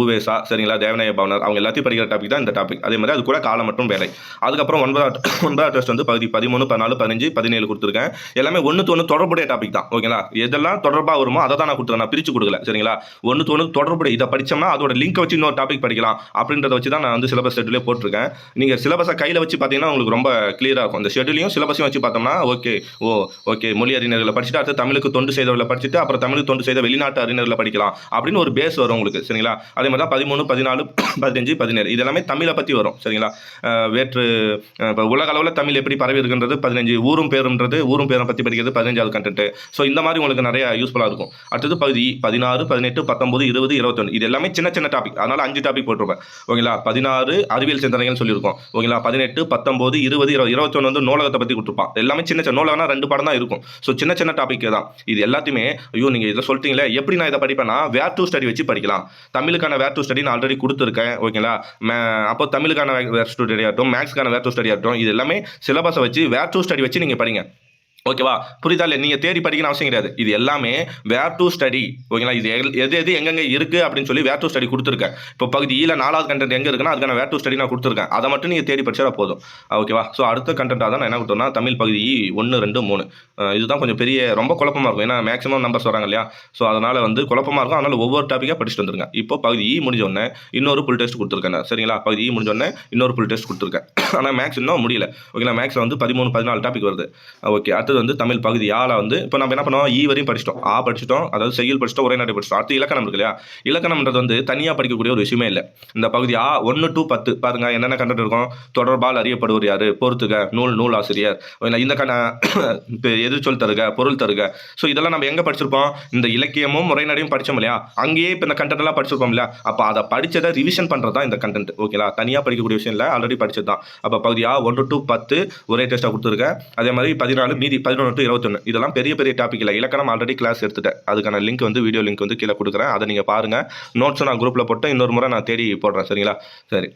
ஊவேசா சரிங்களா, தேவநாய பவனர் அவங்க எல்லாத்தையும் படிக்கிற டாபிக் தான் இந்த டாபிக். அதே மாதிரி அது கூட காலம் மற்றும் வேலை. அதுக்கப்புறம் 9வது டெஸ்ட் வந்து பகுதி 13 14 15 17 கொடுத்துருக்கேன். எல்லாமே 1 தொடர்புடைய டாபிக் தான் ஓகேங்களா. எதெல்லாம் தொடர்பாக வருமோ அதை தான் நான் கொடுத்துருக்கேன், நான் பிரித்து கொடுக்கல சரிங்களா. 1 தொடர்புடைய இதை படித்தோம்னா அதோட லிங்க் வச்சு இன்னொரு டாபிக் படிக்கலாம் அப்படின்றத வச்சு தான் நான் வந்து சிலபஸ் ஷெட்யூலே போட்டிருக்கேன். நீங்கள் சிலபஸை கையில் வச்சு பார்த்தீங்கன்னா உங்களுக்கு ரொம்ப கிளியராக இருக்கும். அந்த ஷெட்யூலையும் சிலபஸையும் வச்சு பார்த்தோம்னா ஓகே மொழி அறிஞர்களை படிச்சுட்டு அடுத்து தமிழுக்கு தொண்டு செய்த படிச்சுட்டு அப்புறம் தமிழுக்கு தொண்டு செய்த வெளிநாட்டு அறிஞர்களை படிக்கலாம் அப்படின்னு ஒரு பேஸ் வரும் உங்களுக்கு சரிங்களா. அதே மாதிரி தான் 13 14 15 17 இது எல்லாமே தமிழை பற்றி வரும் சரிங்களா. வேற்று இப்போ உலக அளவில் தமிழ் எப்படி பரவி இருக்குன்றது 15, ஊரும் பேரை பற்றி படிக்கிறது 15வது கண்டென்ட். ஸோ இந்த மாதிரி உங்களுக்கு நிறைய யூஸ்ஃபுல்லாக இருக்கும். அடுத்தது பகுதி 16 18 19 20 21 இது எல்லாமே சின்ன டாபிக், அதனால 5 டாபிக் போட்டிருப்பேன் ஓகேங்களா. 16 அறிவியல் சிந்தனைகள் சொல்லியிருக்கோம் ஓகேங்களா. 18 19 20 21 வந்து நூலகத்தை பற்றி கொடுத்துருப்பான். எல்லாமே சின்ன நூலகம்னா 2 பாடம் தான் இருக்கும். ஸோ சின்ன டாபிக் தான் இது எல்லாத்தையுமே. ஐயோ நீங்கள் இதை சொல்லிட்டீங்களே எப்படி நான் இதை படிப்பேன்னா வேர் டு ஸ்டடி வச்சு படிக்கலாம். தமிழுக்கான வேர் டு ஸ்டடி நான் ஆல்ரெடி கொடுத்துருக்கேன் ஓகேங்களா. அப்போ தமிழுக்கான வேர் டு ஸ்டடி ஆகட்டும், மேக்ஸ்க்கான வேர் டு ஸ்டடி ஆகட்டும், இது எல்லாமே சிலபஸை வச்சு வேர் டு ஸ்டடி வச்சு நீங்கள் படிங்க ஓகேவா? புரியுதா இல்லையா? நீங்கள் தேடி படிக்கணும் அவசியம் கிடையாது. இது எல்லாமே வேர் டு ஸ்டடி. ஓகேங்களா? இது எது எது எங்கெங்கே இருக்குது அப்படின்னு சொல்லி வேர் டு ஸ்டடி கொடுத்துருக்கேன். இப்போ பகுதி ஈல 4வது கண்டென்ட் எங்கே இருக்குன்னா அதுக்கான வேர் டு ஸ்டடி நான் கொடுத்துருக்கேன். அதை மட்டும் நீங்கள் தேடி படிச்சா போதும். ஓகேவா? ஸோ அடுத்த கண்டென்ட்டாக தான் நான் என்ன கொடுத்தோம்னா தமிழ் பகுதி 1, 2, 3 இதுதான் கொஞ்சம் பெரிய ரொம்ப குழப்பமாக இருக்கும். ஏன்னா மேக்ஸிமம் நம்பர்ஸ் வராங்க இல்லையா? ஸோ அதனால் வந்து குழப்பமாக இருக்கும். அதனால் ஒவ்வொரு டாப்பிக்காக படிச்சுட்டு வந்துருங்க. இப்போ பகுதி முடிஞ்ச உடனே இன்னொரு புல் டெஸ்ட் கொடுத்துருக்கேன். சரிங்களா? பகுதி முடிஞ்ச உடனே இன்னொரு புல் டெஸ்ட் கொடுத்துருக்கேன். ஆனால் மேக்ஸ் இன்னும் முடியல. ஓகேங்களா? மேக்ஸில் வந்து 13, 14 டாபிக் வருது. ஓகே, அடுத்தது வந்து தமிழ் பகுதி ஆல வந்து இப்போ நம்ம என்ன பண்ணுவோம், வரையும் படிச்சிட்டோம், படிச்சிட்டோம், அதாவது செய்யுள் படிச்சிட்டோம், உரைநடை படிச்சிட்டோம். அடுத்து இலக்கணம் இருக்கு இல்லையா? இலக்கணம்ன்றது வந்து தனியாக படிக்கக்கூடிய ஒரு விஷயமே இல்லை. இந்த பகுதி 1 to 10 பாருங்க என்னென்ன கண்டென்ட் இருக்கும். தொடர்பால் அறியப்படுவர் யாரு, பொறுத்துக, நூல் ஆசிரியர், இந்த எதிர்ச்சொல் தருக, பொருள் தருக. ஸோ இதெல்லாம் நம்ம எங்கே படிச்சிருப்போம்? இந்த இலக்கியமும் உரைநடையும் படித்தோம் இல்லையா? அங்கேயே இப்போ இந்த கண்டென்ட் எல்லாம் படிச்சிருப்போம் இல்லையா? அப்போ அதை படிச்சதை ரிவிஷன் பண்ணுறது தான் இந்த கண்டென்ட். ஓகேங்களா? தனியாக படிக்கக்கூடிய விஷயம் இல்லை, ஆல்ரெடி படிச்சது தான். அப்போ பகுதி 1 to 10 ஒரே டெஸ்ட்டாக கொடுத்துருக்கேன். அதே மாதிரி 14 மீதி 11 to 21 இதெல்லாம் பெரிய பெரிய டாபிக் இல்லை. இலக்கணம் ஆல்ரெடி கிளாஸ் எடுத்துட்டேன். அதுக்கான லிங்க் வந்து வீடியோ லிங்க் வந்து கீழே கொடுக்குறேன். அதை நீங்கள் பாருங்கள். நோட்ஸும் நான் குரூப்பில் போட்டு இன்னொரு முறை நான் தேடி போடுறேன். சரிங்களா? சரி,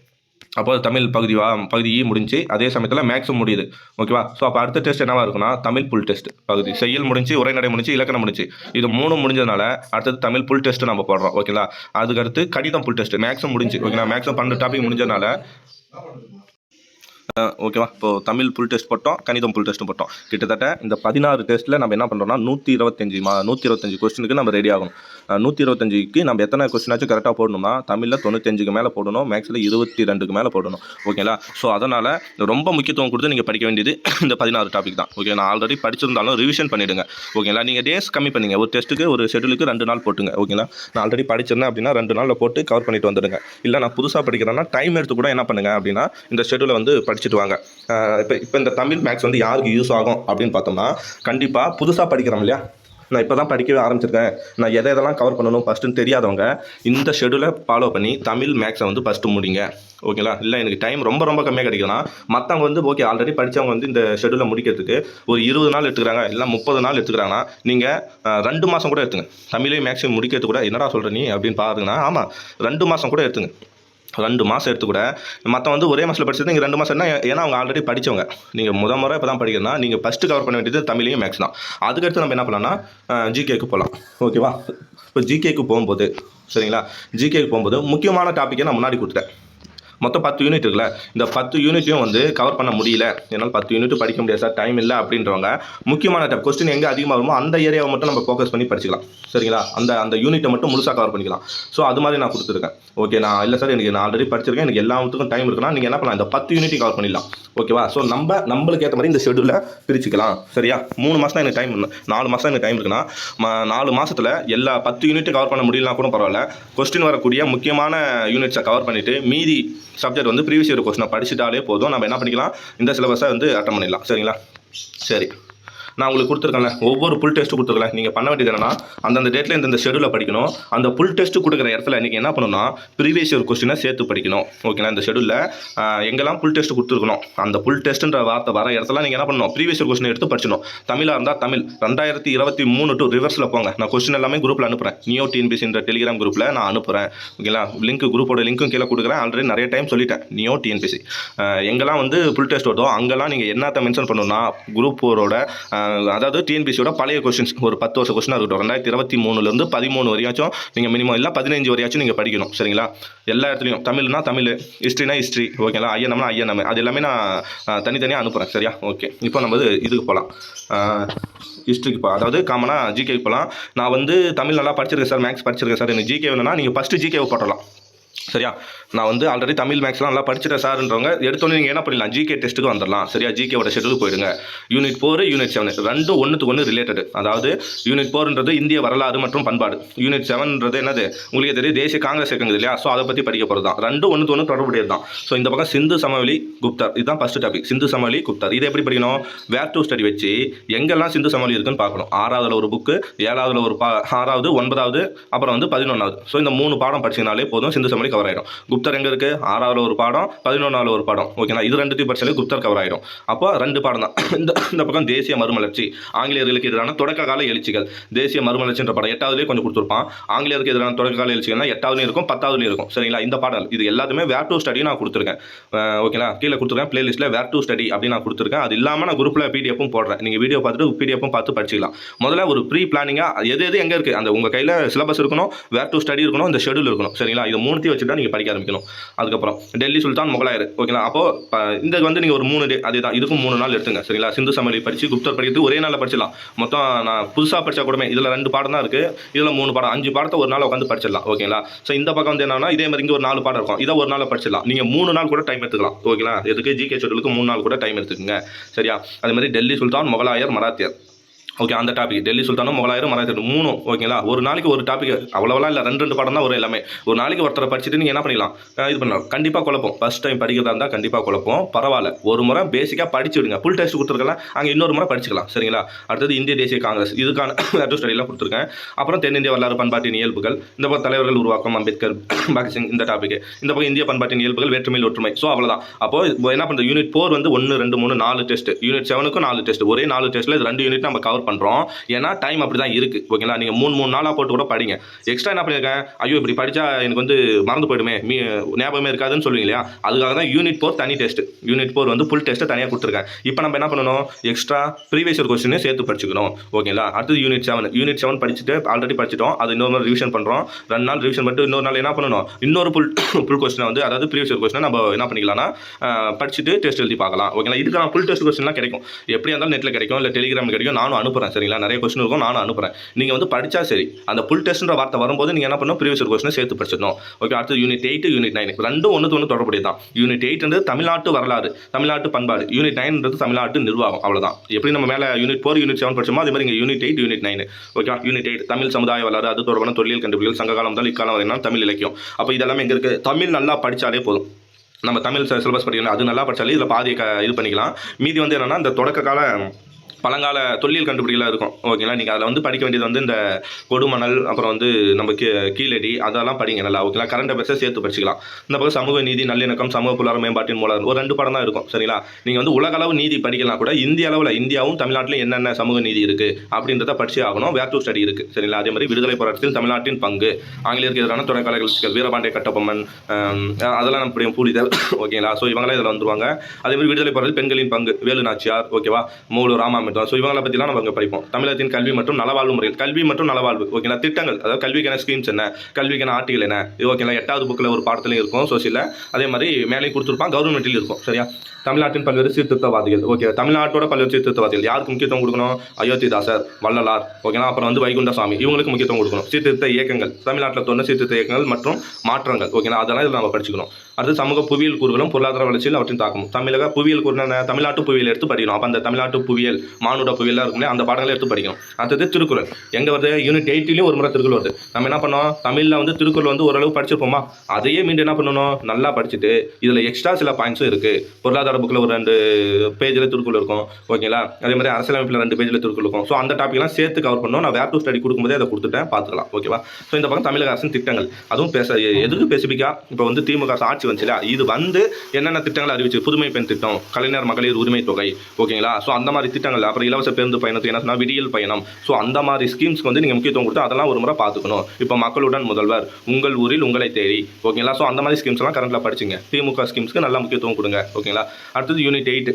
அப்போ தமிழ் பகுதி முடிஞ்சு அதே சமயத்தில் மேக்ஸும் முடியுது. ஓகேவா? ஸோ அப்போ அடுத்த டெஸ்ட் என்னவா இருக்குன்னா தமிழ் புல் டெஸ்ட். பகுதி செய்யுள் முடிஞ்சு, உரைநடை முடிஞ்சு, இலக்கணம் முடிஞ்சு, இது 3 முடிஞ்சதுனால அடுத்தது தமிழ் புல் டெஸ்ட் நம்ம போடுறோம். ஓகேங்களா? அதுக்கடுத்து கணிதம் புல் டெஸ்ட். மேக்ஸும் முடிஞ்சு. ஓகேங்களா? மேக்ஸும் 12 டாபிக் முடிஞ்சதுனால ஓகேவா? இப்போது தமிழ் புல் டெஸ்ட் போட்டோம், கணிதம் புல் டெஸ்ட்டும் போட்டோம். கிட்டத்தட்ட இந்த 16 டெஸ்ட்டில் நம்ம என்ன பண்ணுறோம்னா 125 கொஸ்டினுக்கு நம்ம ரெடி ஆகணும். 125க்கு நம்ம எத்தனை கொஸ்டினாச்சும் கரெக்டாக போடணும்னா தமிழில் 95க்கு மேலே போடணும், மேக்ஸில் 22க்கு மேலே போடணும். ஓகேங்களா? ஸோ அதனால் ரொம்ப முக்கியத்துவம் கொடுத்து நீங்கள் படிக்க வேண்டியது இந்த 16 டாபிக் தான். ஓகே, நான் ஆல்ரெடி படிச்சிருந்தாலும் ரிவிஷன் பண்ணிவிடுங்க. ஓகேங்களா? நீங்கள் டேஸ் கம்மி பண்ணிங்க. ஒரு டெஸ்ட்டுக்கு ஒரு ஷெடியூலுக்கு 2 நாள் போட்டுங்க. ஓகேங்களா? நான் ஆல்ரெடி படிச்சிருந்தேன் அப்படின்னா 2 நாளில் போட்டு கவர் பண்ணிட்டு வந்துடுங்க. இல்லை நான் புதுசாக படிக்கிறேன்னா டைம் எடுத்து கூட என்ன பண்ணுங்க அப்படின்னா இந்த ஷெடியூலை வந்து படிச்சுட்டு வாங்க. இப்போ இந்த தமிழ் மேக்ஸ் வந்து யாருக்கு யூஸ் ஆகும் அப்படின்னு பார்த்தோம்னா கண்டிப்பாக புதுசாக படிக்கிறோம் இல்லையா? நான் இப்போ தான் படிக்கவே ஆரம்பிச்சிருக்கேன், நான் எதெல்லாம் கவர் பண்ணணும் ஃபஸ்ட்டுன்னு தெரியாதவங்க இந்த ஷெடியூலை ஃபாலோ பண்ணி தமிழ் மேக்ஸை வந்து ஃபஸ்ட்டு முடிங்க. ஓகேங்களா? இல்லை எனக்கு டைம் ரொம்ப கம்மியாக கிடைக்குதுன்னா மற்றவங்க வந்து ஓகே ஆல்ரெடி படித்தவங்க வந்து இந்த ஷெடியூலை முடிக்கிறதுக்கு ஒரு 20 நாள் எடுத்துக்கிறாங்க, இல்லை 30 நாள் எடுத்துக்கிறாங்கன்னா நீங்கள் 2 மாதம் கூட எடுத்துங்க. தமிழையும் மேக்ஸையும் முடிக்கிறது கூட என்னடா சொல்கிற நீ அப்படின்னு பாருங்கன்னா ஆமாம் 2 மாதம் கூட எடுத்துங்க. 2 மாதம் எடுத்து கூட மற்ற வந்து ஒரே மாதத்தில் படிச்சது நீங்கள் 2 மாதம் என்ன, ஏன்னா அவங்க ஆல்ரெடி படித்தவங்க. நீங்கள் முறை இப்போ தான் படிக்கிறதுனா நீங்கள் ஃபஸ்ட்டு கவர் பண்ண வேண்டியது தமிழையும் மேக்ஸ் தான். அதுக்கடுத்து நம்ம என்ன பண்ணலாம்னா ஜிகேக்கு போகலாம். ஓகேவா? இப்போ ஜிகேக்கு போகும்போது சரிங்களா, ஜிகேக்கு போகும்போது முக்கியமான டாப்பிக்கை நான் முன்னாடி கொடுத்துட்டேன். மொத்தம் 10 யூனிட் இருக்குல்ல, இந்த 10 யூனிட்டையும் வந்து கவர் பண்ண முடியல, என்னால் 10 யூனிட் படிக்க முடியாது சார், டைம் இல்லை அப்படின்றவங்க முக்கியமான டாப் கொஸ்டின் எங்கே அதிகமாக வருமோ அந்த ஏரியாவை மட்டும் நம்ம ஃபோக்கஸ் பண்ணி படிச்சிக்கலாம். சரிங்களா? அந்த யூனிட்டை மட்டும் முழுசாக கவர் பண்ணிக்கலாம். ஸோ அது மாதிரி நான் கொடுத்துருக்கேன். ஓகே, நான் இல்லை சார் எனக்கு நான் ஆல்ரெடி படிச்சிருக்கேன், எனக்கு எல்லாத்துக்கும் டைம் இருக்குன்னா நீங்கள் என்ன பண்ணலாம், இந்த 10 யூனிட்டையும் கவர் பண்ணிடலாம். ஓகேவா? ஸோ நம்மளுக்கு ஏற்ற மாதிரி இந்த ஷெடியூலை பிரிச்சுக்கலாம். சரியா? 3 மாதம் தான் எனக்கு டைம், 4 மாதம் எனக்கு டைம் இருக்குன்னா 4 மாதத்தில் எல்லா 10 யூனிட்டும் கவர் பண்ண முடியலனா கூட பரவாயில்ல, கொஸ்டின் வரக்கூடிய முக்கியமான யூனிட்ஸை கவர் பண்ணிவிட்டு மீதி சப்ஜெக்ட் வந்து ப்ரீவியஸ் இயர் கொஸ்டினை படிச்சுட்டாலே போதும், நம்ம என்ன பண்ணிக்கலாம், இந்த சிலபஸை வந்து அட்டன் பண்ணிடலாம். சரிங்களா? சரி, நான் உங்களுக்கு கொடுத்துருக்கேன்ல ஒவ்வொரு புல் டெஸ்ட்டு கொடுத்துருக்கேன். நீங்கள் பண்ண வேண்டியது என்னன்னா அந்தந்த டேட்டில் இந்த ஷெடியூலை படிக்கணும். அந்த புல் டெஸ்ட்டு கொடுக்குற இடத்துல நீங்கள் என்ன பண்ணணும்னா ப்ரீவியஸ் இயர் கொஸ்டினை சேர்த்து படிக்கணும். ஓகேங்களா? இந்த ஷெடியூலில் எங்கெல்லாம் புல் டெஸ்ட் கொடுத்துருக்கணும் அந்த புல் டெஸ்ட்டுன்ற வார்த்தை வர இடத்துல நீங்கள் என்ன பண்ணணும், ப்ரீவியஸ் இயர் கொஸ்டினை எடுத்து படிச்சணும். தமிழாக இருந்தால் தமிழ் 2023 டு ரிவர்ஸில் போங்க. நான் கொஸ்டின் எல்லாமே குரூப்பில் அனுப்புகிறேன். நியோ டிஎன்பிசின்ற டெலிகிராம் குரூப்பில் நான் அனுப்புகிறேன். ஓகேங்களா? லிங்க் குரூப்போட லிங்க்கும் கீழே கொடுக்குறேன். ஆல்ரெடி நிறைய டைம் சொல்லிட்டேன். நியோ டிஎன்பிசி எங்கெல்லாம் வந்து புல் டெஸ்ட் வருதோ அங்கெல்லாம் நீங்கள் என்னத்தை மென்ஷன் பண்ணணும்னா குரூப் 4ஓட அதாவது டிஎன்பிசியோட பழைய கொஸ்டின்ஸ் ஒரு 10 வருஷ கொஸ்டினாக இருக்கட்டும், 2023 13 வரையாச்சும் நீங்கள் மினிமம் இல்லை 15 வரையாச்சும் நீங்கள் படிக்கணும். சரிங்களா? எல்லா இடத்துலையும் தமிழ்னா தமிழ், ஹிஸ்ட்ரினா ஹிஸ்ட்ரி, ஓகேங்களா? ஐஎன்எம்னா ஐஎன்எம், அது எல்லாமே நான் தனித்தனியாக அனுப்புகிறேன். சரியா? ஓகே, இப்போ நம்ம இதுக்கு போகலாம். ஹிஸ்ட்ரிக்கு அதாவது காமனாக ஜிகேக்கு போகலாம். நான் வந்து தமிழ் நல்லா படிச்சிருக்கேன் சார், மேக்ஸ் படிச்சிருக்கேன் சார், எனக்கு ஜிகே வேணும்னா நீங்கள் ஃபஸ்ட்டு ஜிகேவை போட்டலாம். சரியா? நான் வந்து ஆல்ரெடி தமிழ் மேக்ஸ்லாம் நல்லா படிச்சுட்டேன் சார்ன்றவங்க எடுத்தோன்னே நீங்கள் என்ன பண்ணிடலாம், ஜிகே டெஸ்ட்டுக்கு வந்துடலாம். சரியா? ஜிகேவோட ஷெடியூலுக்கு போயிடுங்க. யூனிட் 4 யூனிட் 7 ரெண்டும் ஒன்றுக்கு ஒன்று ரிலேட்டடு. அதாவது யூனிட் 4ன்றது இந்திய வரலாறு மற்றும் பண்பாடு, யூனிட் 7ன்றது என்னது உங்களுக்கு தெரியும், தேசிய காங்கிரஸ் இயக்கங்கள் இல்லையா? ஸோ அதை பற்றி படிக்க போகிறது தான். ரெண்டும் ஒன்றுக்கு ஒன்று தொடர்புடையது தான். ஸோ இந்த பக்கம் சிந்து சமவெளி குப்தர், இதுதான் ஃபஸ்ட்டு டாபிக். சிந்து சமவெளி குப்தர் இதை எப்படி படிக்கணும், வேர் டு ஸ்டடி வச்சு எங்கெல்லாம் சிந்து சமவெளி இருக்குன்னு பார்க்கணும். 6வதுல ஒரு புக்கு, 7வதுல ஒரு 6வது, 9வது, அப்புறம் வந்து 11வது. ஸோ இந்த 3 பாடம் படிச்சிங்கனாலே போதும், சிந்து சமவெளி கவர் கவர் ஆகிடும். குப்தர் எங்கே இருக்குது? 6வது ஒரு பாடம், 11வது ஒரு பாடம். ஓகேங்களா, இது ரெண்டுத்தையும் படிச்சாலே குப்தர் கவர் ஆகிடும். அப்போ 2 பாடம் தான். இந்த பக்கம் தேசிய மறுமலர்ச்சி, ஆங்கிலேயர்களுக்கு எதிரான தொடக்க கால எழுச்சிகள். தேசிய மறுமலர்ச்சின்ற படம் 8வதுலேயே கொஞ்சம் கொடுத்துருப்பான். ஆங்கிலேயருக்கு எதிரான தொடக்க கால எழுச்சிகள்னா 8வதுலையும் இருக்கும், 10வதுலையும் இருக்கும். சரிங்களா, இந்த பாடல் இது எல்லாத்துமே வேர் டு ஸ்டடி நான் கொடுத்துருக்கேன். ஓகேங்களா, கீழே கொடுத்துருக்கேன் பிளேலிஸ்ட்டில் வேர் டு ஸ்டடி அப்படின்னு நான் கொடுத்துருக்கேன். அது இல்லாமல் நான் குரூப்பில் பிடிஎஃப்பும் போடுறேன். நீங்கள் வீடியோ பார்த்துட்டு பிடிஎஃப்பும் பார்த்து படிச்சிக்கலாம். முதல்ல ஒரு ப்ரீ பிளானிங்காக எது எங்கே இருக்குது, அந்த உங்கள் கையில் சிலபஸ் இருக்கணும், வேர் டு ஸ்டடி இருக்கணும், இந்த ஷெடியூல் இருக்கணும். சரிங்களா, இது 3த்தையும் வச்சுட்டு தான் நீங்கள் படிக்க ஆரம்பிக்கணும். அதுக்கப்புறம் டெல்லி சுல்தான் முகலாயர். ஓகேங்களா, அப்போது இந்த நீங்கள் ஒரு 3 டே அதுதான், இதுக்கும் 3 நாள் எடுத்துங்க. சரிங்களா, சிந்து சமவெளி படித்து குப்தர் படிக்கிறது ஒரே நாளில் படிச்சிடலாம். மொத்தம் நான் புதுசாக படித்தா கூடமே இதில் 2 பாடம் தான் இருக்குது, இதில் 3 பாடம், 5 பாடத்தை ஒரு நாள் உட்காந்து படிச்சிடலாம். ஓகேங்களா, ஸோ இந்த பக்கம் வந்து என்னன்னா இதே மாதிரி இங்கே ஒரு 4 பாடம் இருக்கும், இதை ஒரு நாள் படிச்சிடலாம். நீங்கள் 3 நாள் கூட டைம் எடுத்துக்கலாம். ஓகேங்களா, எதுக்கு ஜிகே ஷெடியூலுக்கு 3 நாள் கூட டைம் எடுத்துக்கங்க. சரியா, அதே மாதிரி டெல்லி சுல்தான் முகலாயர் மராத்தியர். ஓகே, அந்த டாபிக் டெல்லி சுல்தானும் முகலாயரும் மராத்தியர் 3. ஓகேங்களா, ஒரு நாளைக்கு ஒரு டாபிக், அவ்வளோவெல்லாம் இல்லை, 2 பாடம் தான் வரும் எல்லாமே. ஒரு நாளைக்கு ஒருத்தரை படிச்சுட்டு நீங்கள் என்ன பண்ணிக்கலாம், இது பண்ணலாம். கண்டிப்பாக குழப்பம், ஃபஸ்ட் டைம் படிக்கிறதா இருந்தால் கண்டிப்பாக குழப்பம், பரவாயில்ல. ஒரு முறை பேசிக்காக படிச்சு விடுங்க. ஃபுல் டெஸ்ட் கொடுத்துருக்கலாம், அங்கே இன்னொரு முறை படிச்சுக்கலாம். சரிங்களா, அடுத்தது இந்திய தேசிய காங்கிரஸ், இதுக்கான வேர் டு ஸ்டடிலாம் கொடுத்துருக்கேன். அப்புறம் தென்னிந்திய வரலாறு பண்பாட்டின் இயல்புகள், இந்த பக்கம் தலைவர்கள் உருவாக்கம், அம்பேத்கர், பகத்சிங், இந்த டாபிக். இந்த பக்கம் இந்திய பண்பாட்டின் இயல்புகள், வேற்றுமையில் ஒற்றுமை. ஸோ அவ்வளோதான். அப்போ என்ன பண்ணுறது, யூனிட் 4 வந்து 1, 2, 3, 4 டெஸ்ட். Unit 7க்கும் 4 test. ஒரே 4 டெஸ்ட்டில் இது 2 யூனிட் நம்ம கவர் பண்ணுறோம். ஏன்னா டைம் அப்படி தான் இருக்குது. ஓகேங்களா, நீங்கள் 3 நாளாக போட்டு கூட படிங்க. எக்ஸ்ட்ரா என்ன பண்ணியிருக்கேன், ஐயோ இப்படி படித்தா எனக்கு வந்து மறந்து போயிடுமே, ஞாபகமே இருக்காதுன்னு சொல்லுவீங்க இல்லையா, அதுக்காக தான் யூனிட் 4 தனி டெஸ்ட். யூனிட் 4 வந்து ஃபுல் டெஸ்ட்டு தனியாக கொடுத்துருக்கேன். இப்போ நம்ம என்ன பண்ணணும், எக்ஸ்ட்ரா ப்ரீவியஸ் இயர் கொஸ்டினே சேர்த்து படிச்சுக்கணும். ஓகேங்களா, அடுத்தது யூனிட் 7 படிச்சுட்டு ஆல்ரெடி படிச்சிட்டோம், அது இன்னொரு நாள் ரிவிஷன் பண்ணுறோம். 2 நாள் ரிவிஷன் பண்ணிட்டு இன்னொரு நாள் என்ன பண்ணணும், இன்னொரு ஃபுல் கொஸ்டினை வந்து, அதாவது ப்ரீவியஸ் இயர் கொஸ்டினை நம்ம என்ன பண்ணிக்கலாம்னா படிச்சுட்டு டெஸ்ட் எழுதி பார்க்கலாம். ஓகேங்களா, இதுக்கான ஃபுல் டெஸ்ட் கொஸ்டின்லாம் கிடைக்கும். எப்படி இருந்தாலும் நெட்டில் கிடைக்கும், இல்லை டெலிகிராமில் கிடைக்கும், நானும் அனுப்புகிறேன். சரிங்களா, நிறைய கொஸ்டின் இருக்கும், நானும் அனுப்புகிறேன். நீங்கள் வந்து படித்தா சரி, அந்த ஃபுல் டெஸ்ட்ன்ற வார்த்தை வரும்போது நீங்கள் என்ன பண்ணணும், ப்ரீவியஸ் இயர் கொஸ்டினை சேர்த்து படிச்சிடணும். ஓகே, அடுத்து யூனிட் 8, யூனிட் 9 ரெண்டும் ஒன்று தொடர்புடையது தான். யூனிட் 8 தமிழ்நாட்டு வரலாறு, தமிழ்நாட்டு பண்பாடு. யூனிட் 9 தமிழ்நாட்டு நிர்வாகம். அவ்வளோதான். எப்படி நம்ம மேலே யூனிட் 4, யூனிட் 7 படிச்சோமோ அதே மாதிரி இங்கே unit 8, unit 9. Okay, unit 8 Tamil சமுதாய வரலாறு, அது தொடர்பான தொல்லியல் கண்டுபிடிப்புகள், சங்ககாலம் முதல் இக்காலம் வரைனா தமிழ் இலக்கியம். அப்போ இதெல்லாமே எங்கே இருக்குது, தமிழ் நல்லா படித்தாலே போதும். நம்ம தமிழ் சிலபஸ் படிக்கணும், அது நல்லா படித்தாலே இதில் பாதி இது பண்ணிக்கலாம். மீதி வந்து என்னென்னா இந்த தொடக்க கால பழங்கால தொல்லியல் கண்டுபிடிக்கலாம் இருக்கும். ஓகேங்களா, நீங்கள் அதில் வந்து படிக்க வேண்டியது வந்து இந்த கொடுமணல், அப்புறம் வந்து நம்ம கீழடி, அதெல்லாம் படிங்க நல்லா. ஓகேங்களா, கரண்ட் அஃபேர்ஸை சேர்த்து படிச்சிக்கலாம். இந்த பக்கம் சமூக நீதி, நல்லிணக்கம், சமூக பொருளாதார மேம்பாட்டின் மூலம் ஒரு 2 பாடம் தான் இருக்கும். சரிங்களா, நீங்கள் வந்து உலகளவு நீதி படிக்கலாம் கூட, இந்திய அளவில் இந்தியாவும் தமிழ்நாட்டிலும் என்னென்ன சமூக நீதி இருக்குது அப்படின்றத படிச்சே ஆகணும். வேர் டு ஸ்டடி இருக்குது. சரிங்களா, அதே மாதிரி விடுதலை போராட்டத்தில் தமிழ்நாட்டின் பங்கு, ஆங்கிலேயருக்கு எதிரான தொடர்கால எழுச்சிகள், வீரபாண்டிய கட்டபொம்மன், அதெல்லாம் நம்ம புரிதல். ஓகேங்களா, ஸோ இவங்களாம் இதில் வந்துருவாங்க. அதே மாதிரி விடுதலை போராட்டத்தில் பெண்களின் பங்கு, வேலு நாச்சியார், ஓகேவா, மூலூர் ராமாமிர்தம். ஸோ இவங்களை பற்றிலாம் நம்ம அங்கே படிப்போம். தமிழகத்தின் கல்வி மற்றும் நலவாழ்வு முறைகள், கல்வி மற்றும் நலவாழ்வு. ஓகேங்களா, திட்டங்கள், அதாவது கல்விக்கான ஸ்கீம்ஸ் என்ன, கல்விக்கான ஆர்டிகல் என்ன, இது ஓகேங்களா 8வது புக்கில் ஒரு பாடத்துலையும் இருக்கும், சோசியலில். அதே மாதிரி மேலேயும் கொடுத்துருப்பான், கவர்மெண்ட்டில் இருக்கும். சரியா, தமிழ்நாட்டின் பல்வேறு சீர்திருத்தவாதிகள். ஓகே, தமிழ்நாட்டோட பல்வேறு சீர்திருத்தவாதிகள் யாருக்கு முக்கியத்துவம் கொடுக்கணும், அயோத்திதாசர், வள்ளலார், ஓகேங்களா, அப்புறம் வந்து வைகுண்ட சுவாமி, இவங்களுக்கு முக்கியத்துவம் கொடுக்கணும். சீர்திருத்த இயக்கங்கள், தமிழ்நாட்டில் தோன்ற சீர்திருத்த இயக்கங்கள் மற்றும் மாற்றங்கள். ஓகேங்களா, அதெல்லாம் இதில் நம்ம படிச்சுக்கணும். அடுத்து சமூக புவியியல் கூறுகளும் பொருளாதார வளர்ச்சியில் அவற்றின் தாக்கமும். தமிழக புவியியல் கூறு, தமிழ்நாட்டு புவியியல் எடுத்து படிக்கணும். அப்போ அந்த தமிழ்நாட்டு புவியியல், மானுட புவியியெல்லாம் இருக்கும்ல, அந்த பாடங்களை எடுத்து படிக்கணும். அடுத்தது திருக்குறள். எங்கே வருது, யூனிட் 8லேயும் ஒரு முறை திருக்குறள் வருது. நம்ம என்ன பண்ணோம், தமிழில் வந்து திருக்குறள் வந்து ஓரளவு படிச்சிருப்போமா, அதையே மீண்டும் என்ன பண்ணணும், நல்லா படிச்சுட்டு இதில் எக்ஸ்ட்ரா சில பாயிண்ட்ஸும் இருக்குது. பொருளாதார புக்கில் ஒரு 2 பேஜில் திருக்குறள் இருக்கும். ஓகேங்களா, அதே மாதிரி அரசியலமைப்பில் 2 பேஜில் திருக்குறள் இருக்கும். ஸோ அந்த டாப்பிக்லாம் சேர்த்து கவர் பண்ணணும். நான் வேர் டு ஸ்டடி கொடுக்கும்போதே அதை கொடுத்துட்டேன், பார்த்துக்கலாம். ஓகேவா, ஸோ இந்த பக்கம் தமிழக அரசின் திட்டங்கள், அதுவும் எதுக்கு ஸ்பெசிஃபிக்காக இப்போ வந்து திமுக ஆட்சி வந்துச்சுல, இது வந்து என்னென்ன திட்டங்கள் அறிவிச்சு, புதுமை பெண் திட்டம், கலைஞர் மகளிர் உரிமை தொகை. ஓகேங்களா, ஸோ அந்த மாதிரி திட்டங்கள், அப்புறம் இலவச பேருந்து பயணத்துக்கு என்ன சொன்னால் விடியல் பயணம். ஸோ அந்த மாதிரி ஸ்கீம்ஸ்க்கு வந்து நீங்கள் முக்கியத்துவம் கொடுத்து அதெல்லாம் ஒரு முறை பார்த்துக்கணும். இப்போ மக்களுடன் முதல்வர், உங்கள் ஊரில் உங்களை தேடி. ஓகேங்களா, ஸோ அந்த மாதிரி ஸ்கீம்ஸ்லாம் கரண்ட்டில் படிச்சுங்க. திமுக ஸ்கீம்ஸ்க்கு நல்லா முக்கியத்துவம் கொடுங்க. ஓகேங்களா, அடுத்தது யூனிட் 8,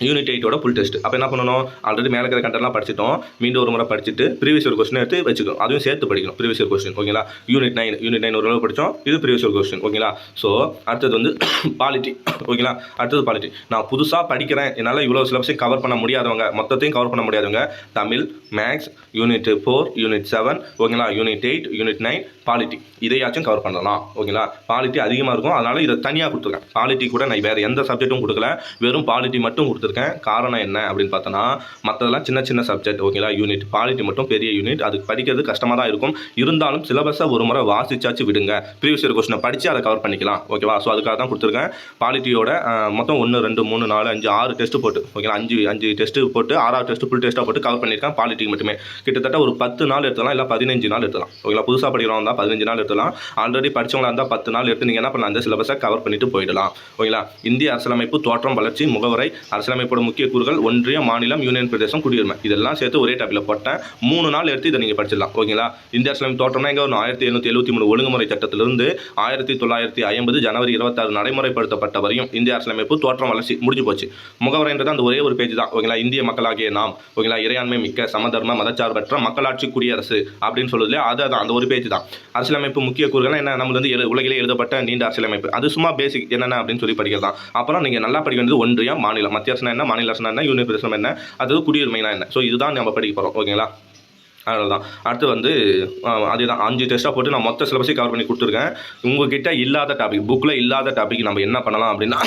யூனிட் 8ஓட ஃபுல் டெஸ்ட். அப்போ என்ன பண்ணணும், ஆல்ரெடி மேலே இருக்கிற கண்டென்ட்லாம் படிச்சிட்டோம், மீண்டும் ஒரு முறை படிச்சுட்டு ப்ரீவியஸ் இயர் கொஸ்டின் எடுத்து வச்சுக்கணும். அதுவும் சேர்த்து படிக்கணும், ப்ரீவியஸ் இயர் கொஸ்டின். ஓகேங்களா, யூனிட் 9 ஒரு அளவு படித்தோம், இது ப்ரீவியஸ் இயர் கொஸ்டின். ஓகேங்களா, ஸோ அடுத்தது வந்து பாலிட்டி. ஓகேங்களா, அடுத்தது பாலிட்டி. நான் புதுசாக படிக்கிறேன், என்னால் இவ்வளோ சிலபஸையும் கவர் பண்ண முடியாதவங்க, மொத்தத்தையும் கவர் பண்ண முடியாதவங்க, தமிழ், மேக்ஸ், யூனிட் 4, யூனிட் 7, ஓகேங்களா, யூனிட் 8, யூனிட் 9, பாலிட்டி, இதையாச்சும் கவர் பண்ணலாம். ஓகேங்களா, பாலிட்டி அதிகமாக இருக்கும், அதனால் இதை தனியாக கொடுத்துருக்கேன். பாலிட்டி கூட நான் வேறு எந்த சப்ஜெக்ட்டும் கொடுக்கல, வெறும் பாலிட்டி மட்டும் கொடுத்துருக்கேன். காரணம் என்ன அப்படின்னு பார்த்தோன்னா, மற்றதெல்லாம் சின்ன சின்ன சப்ஜெக்ட். ஓகேங்களா, யூனிட் பாலிட்டி மட்டும் பெரிய யூனிட், அதுக்கு படிக்கிறது கஷ்டமாக தான் இருக்கும். இருந்தாலும் சிலபஸை ஒரு முறை வாசிச்சாச்சு விடுங்க, ப்ரீவியஸ் இயர் கொஸ்டினை படித்து அதை கவர் பண்ணிக்கலாம். ஓகேவா, ஸோ அதுக்காக தான் கொடுத்துருக்கேன். பாலிட்டியோட மொத்தம் 1, 2, 3, 4, 5, 6 டெஸ்ட்டு போட்டு, ஓகேங்களா, 5 டெஸ்ட்டு போட்டு 6வது டெஸ்ட்டு ஃபுல் டெஸ்ட்டாக போட்டு கவர் பண்ணியிருக்கேன். பாலிட்டிக்கு மட்டுமே கிட்டத்தட்ட ஒரு 10 நாள் எடுத்துக்கலாம், இல்லை 15 நாள் எடுத்துக்கலாம். ஓகேங்களா, புதுசாக படிக்கிறவங்க தான் எடுத்துக்கலாம், 15 நாள் எடுத்துக்கலாம். ஆல்ரெடி படிச்சவங்களா இருந்தால் 10 நாள் எடுத்து நீங்கள் என்ன பண்ணலாம், அந்த சிலபஸை கவர் பண்ணிட்டு போயிடலாம். ஓகேங்களா. இந்திய அரசியலமைப்பு தோற்றம், வளர்ச்சி, முகவரை, அரசியலமைப்போட முக்கிய கூறுகள், ஒன்றியம், மாநிலம், யூனியன் பிரதேசம், குடியுரிமை, இதெல்லாம் சேர்த்து ஒரே டாப்பில் போட்டேன். 3 நாள் எடுத்து இதை நீங்கள் படிச்சிடலாம். ஓகேங்களா. இந்திய அரசியலமைப்பு தோற்றம்னா எங்கே வரும், 1773 ஒழுங்குமுறை சட்டத்திலிருந்து 1950 ஜனவரி 26 நடைமுறைப்படுத்தப்பட்ட வரையும் இந்திய அரசியலமைப்பு தோற்றம், வளர்ச்சி முடிஞ்சு போச்சு. முகவரைன்றது அந்த ஒரே ஒரு பேஜ் தான். ஓகேங்களா. இந்திய மக்களாகிய நாம், ஓகேங்களா, இறையாண்மை மிக்க சமதர்ம மதச்சார்பற்ற மக்களாட்சி குடியரசு அப்படின்னு சொல்லுது இல்லையா, அதுதான் அந்த ஒரு பேஜ் தான். அரசியலமைப்பு முக்கிய கூறுகள் என்ன, நம்ம வந்து உலகிலே எழுதப்பட்ட நீண்ட அரசியலமைப்பு, அது சும்மா பேசிக் என்னென்ன அப்படின்னு சொல்லி படிக்கிறதான். அப்புறம் நீங்கள் நல்லா படிக்க வேண்டியது ஒன்றியம், மாநிலம், மத்திய அரசு என்ன, மாநில அரசு என்ன, யூனியன் பிரதேசம் என்ன, அது குடியுரிமைனா என்ன. ஸோ இதுதான் நம்ம படிக்க போகிறோம். ஓகேங்களா. அவ்வளோதான். அடுத்து வந்து அதுதான் 5 டெஸ்ட்டாக போட்டு நான் மொத்த சிலபஸை கவர் பண்ணி கொடுத்துருக்கேன். உங்ககிட்ட இல்லாத டாபிக், புக்கில் இல்லாத டாபிக் நம்ம என்ன பண்ணலாம் அப்படின்னா,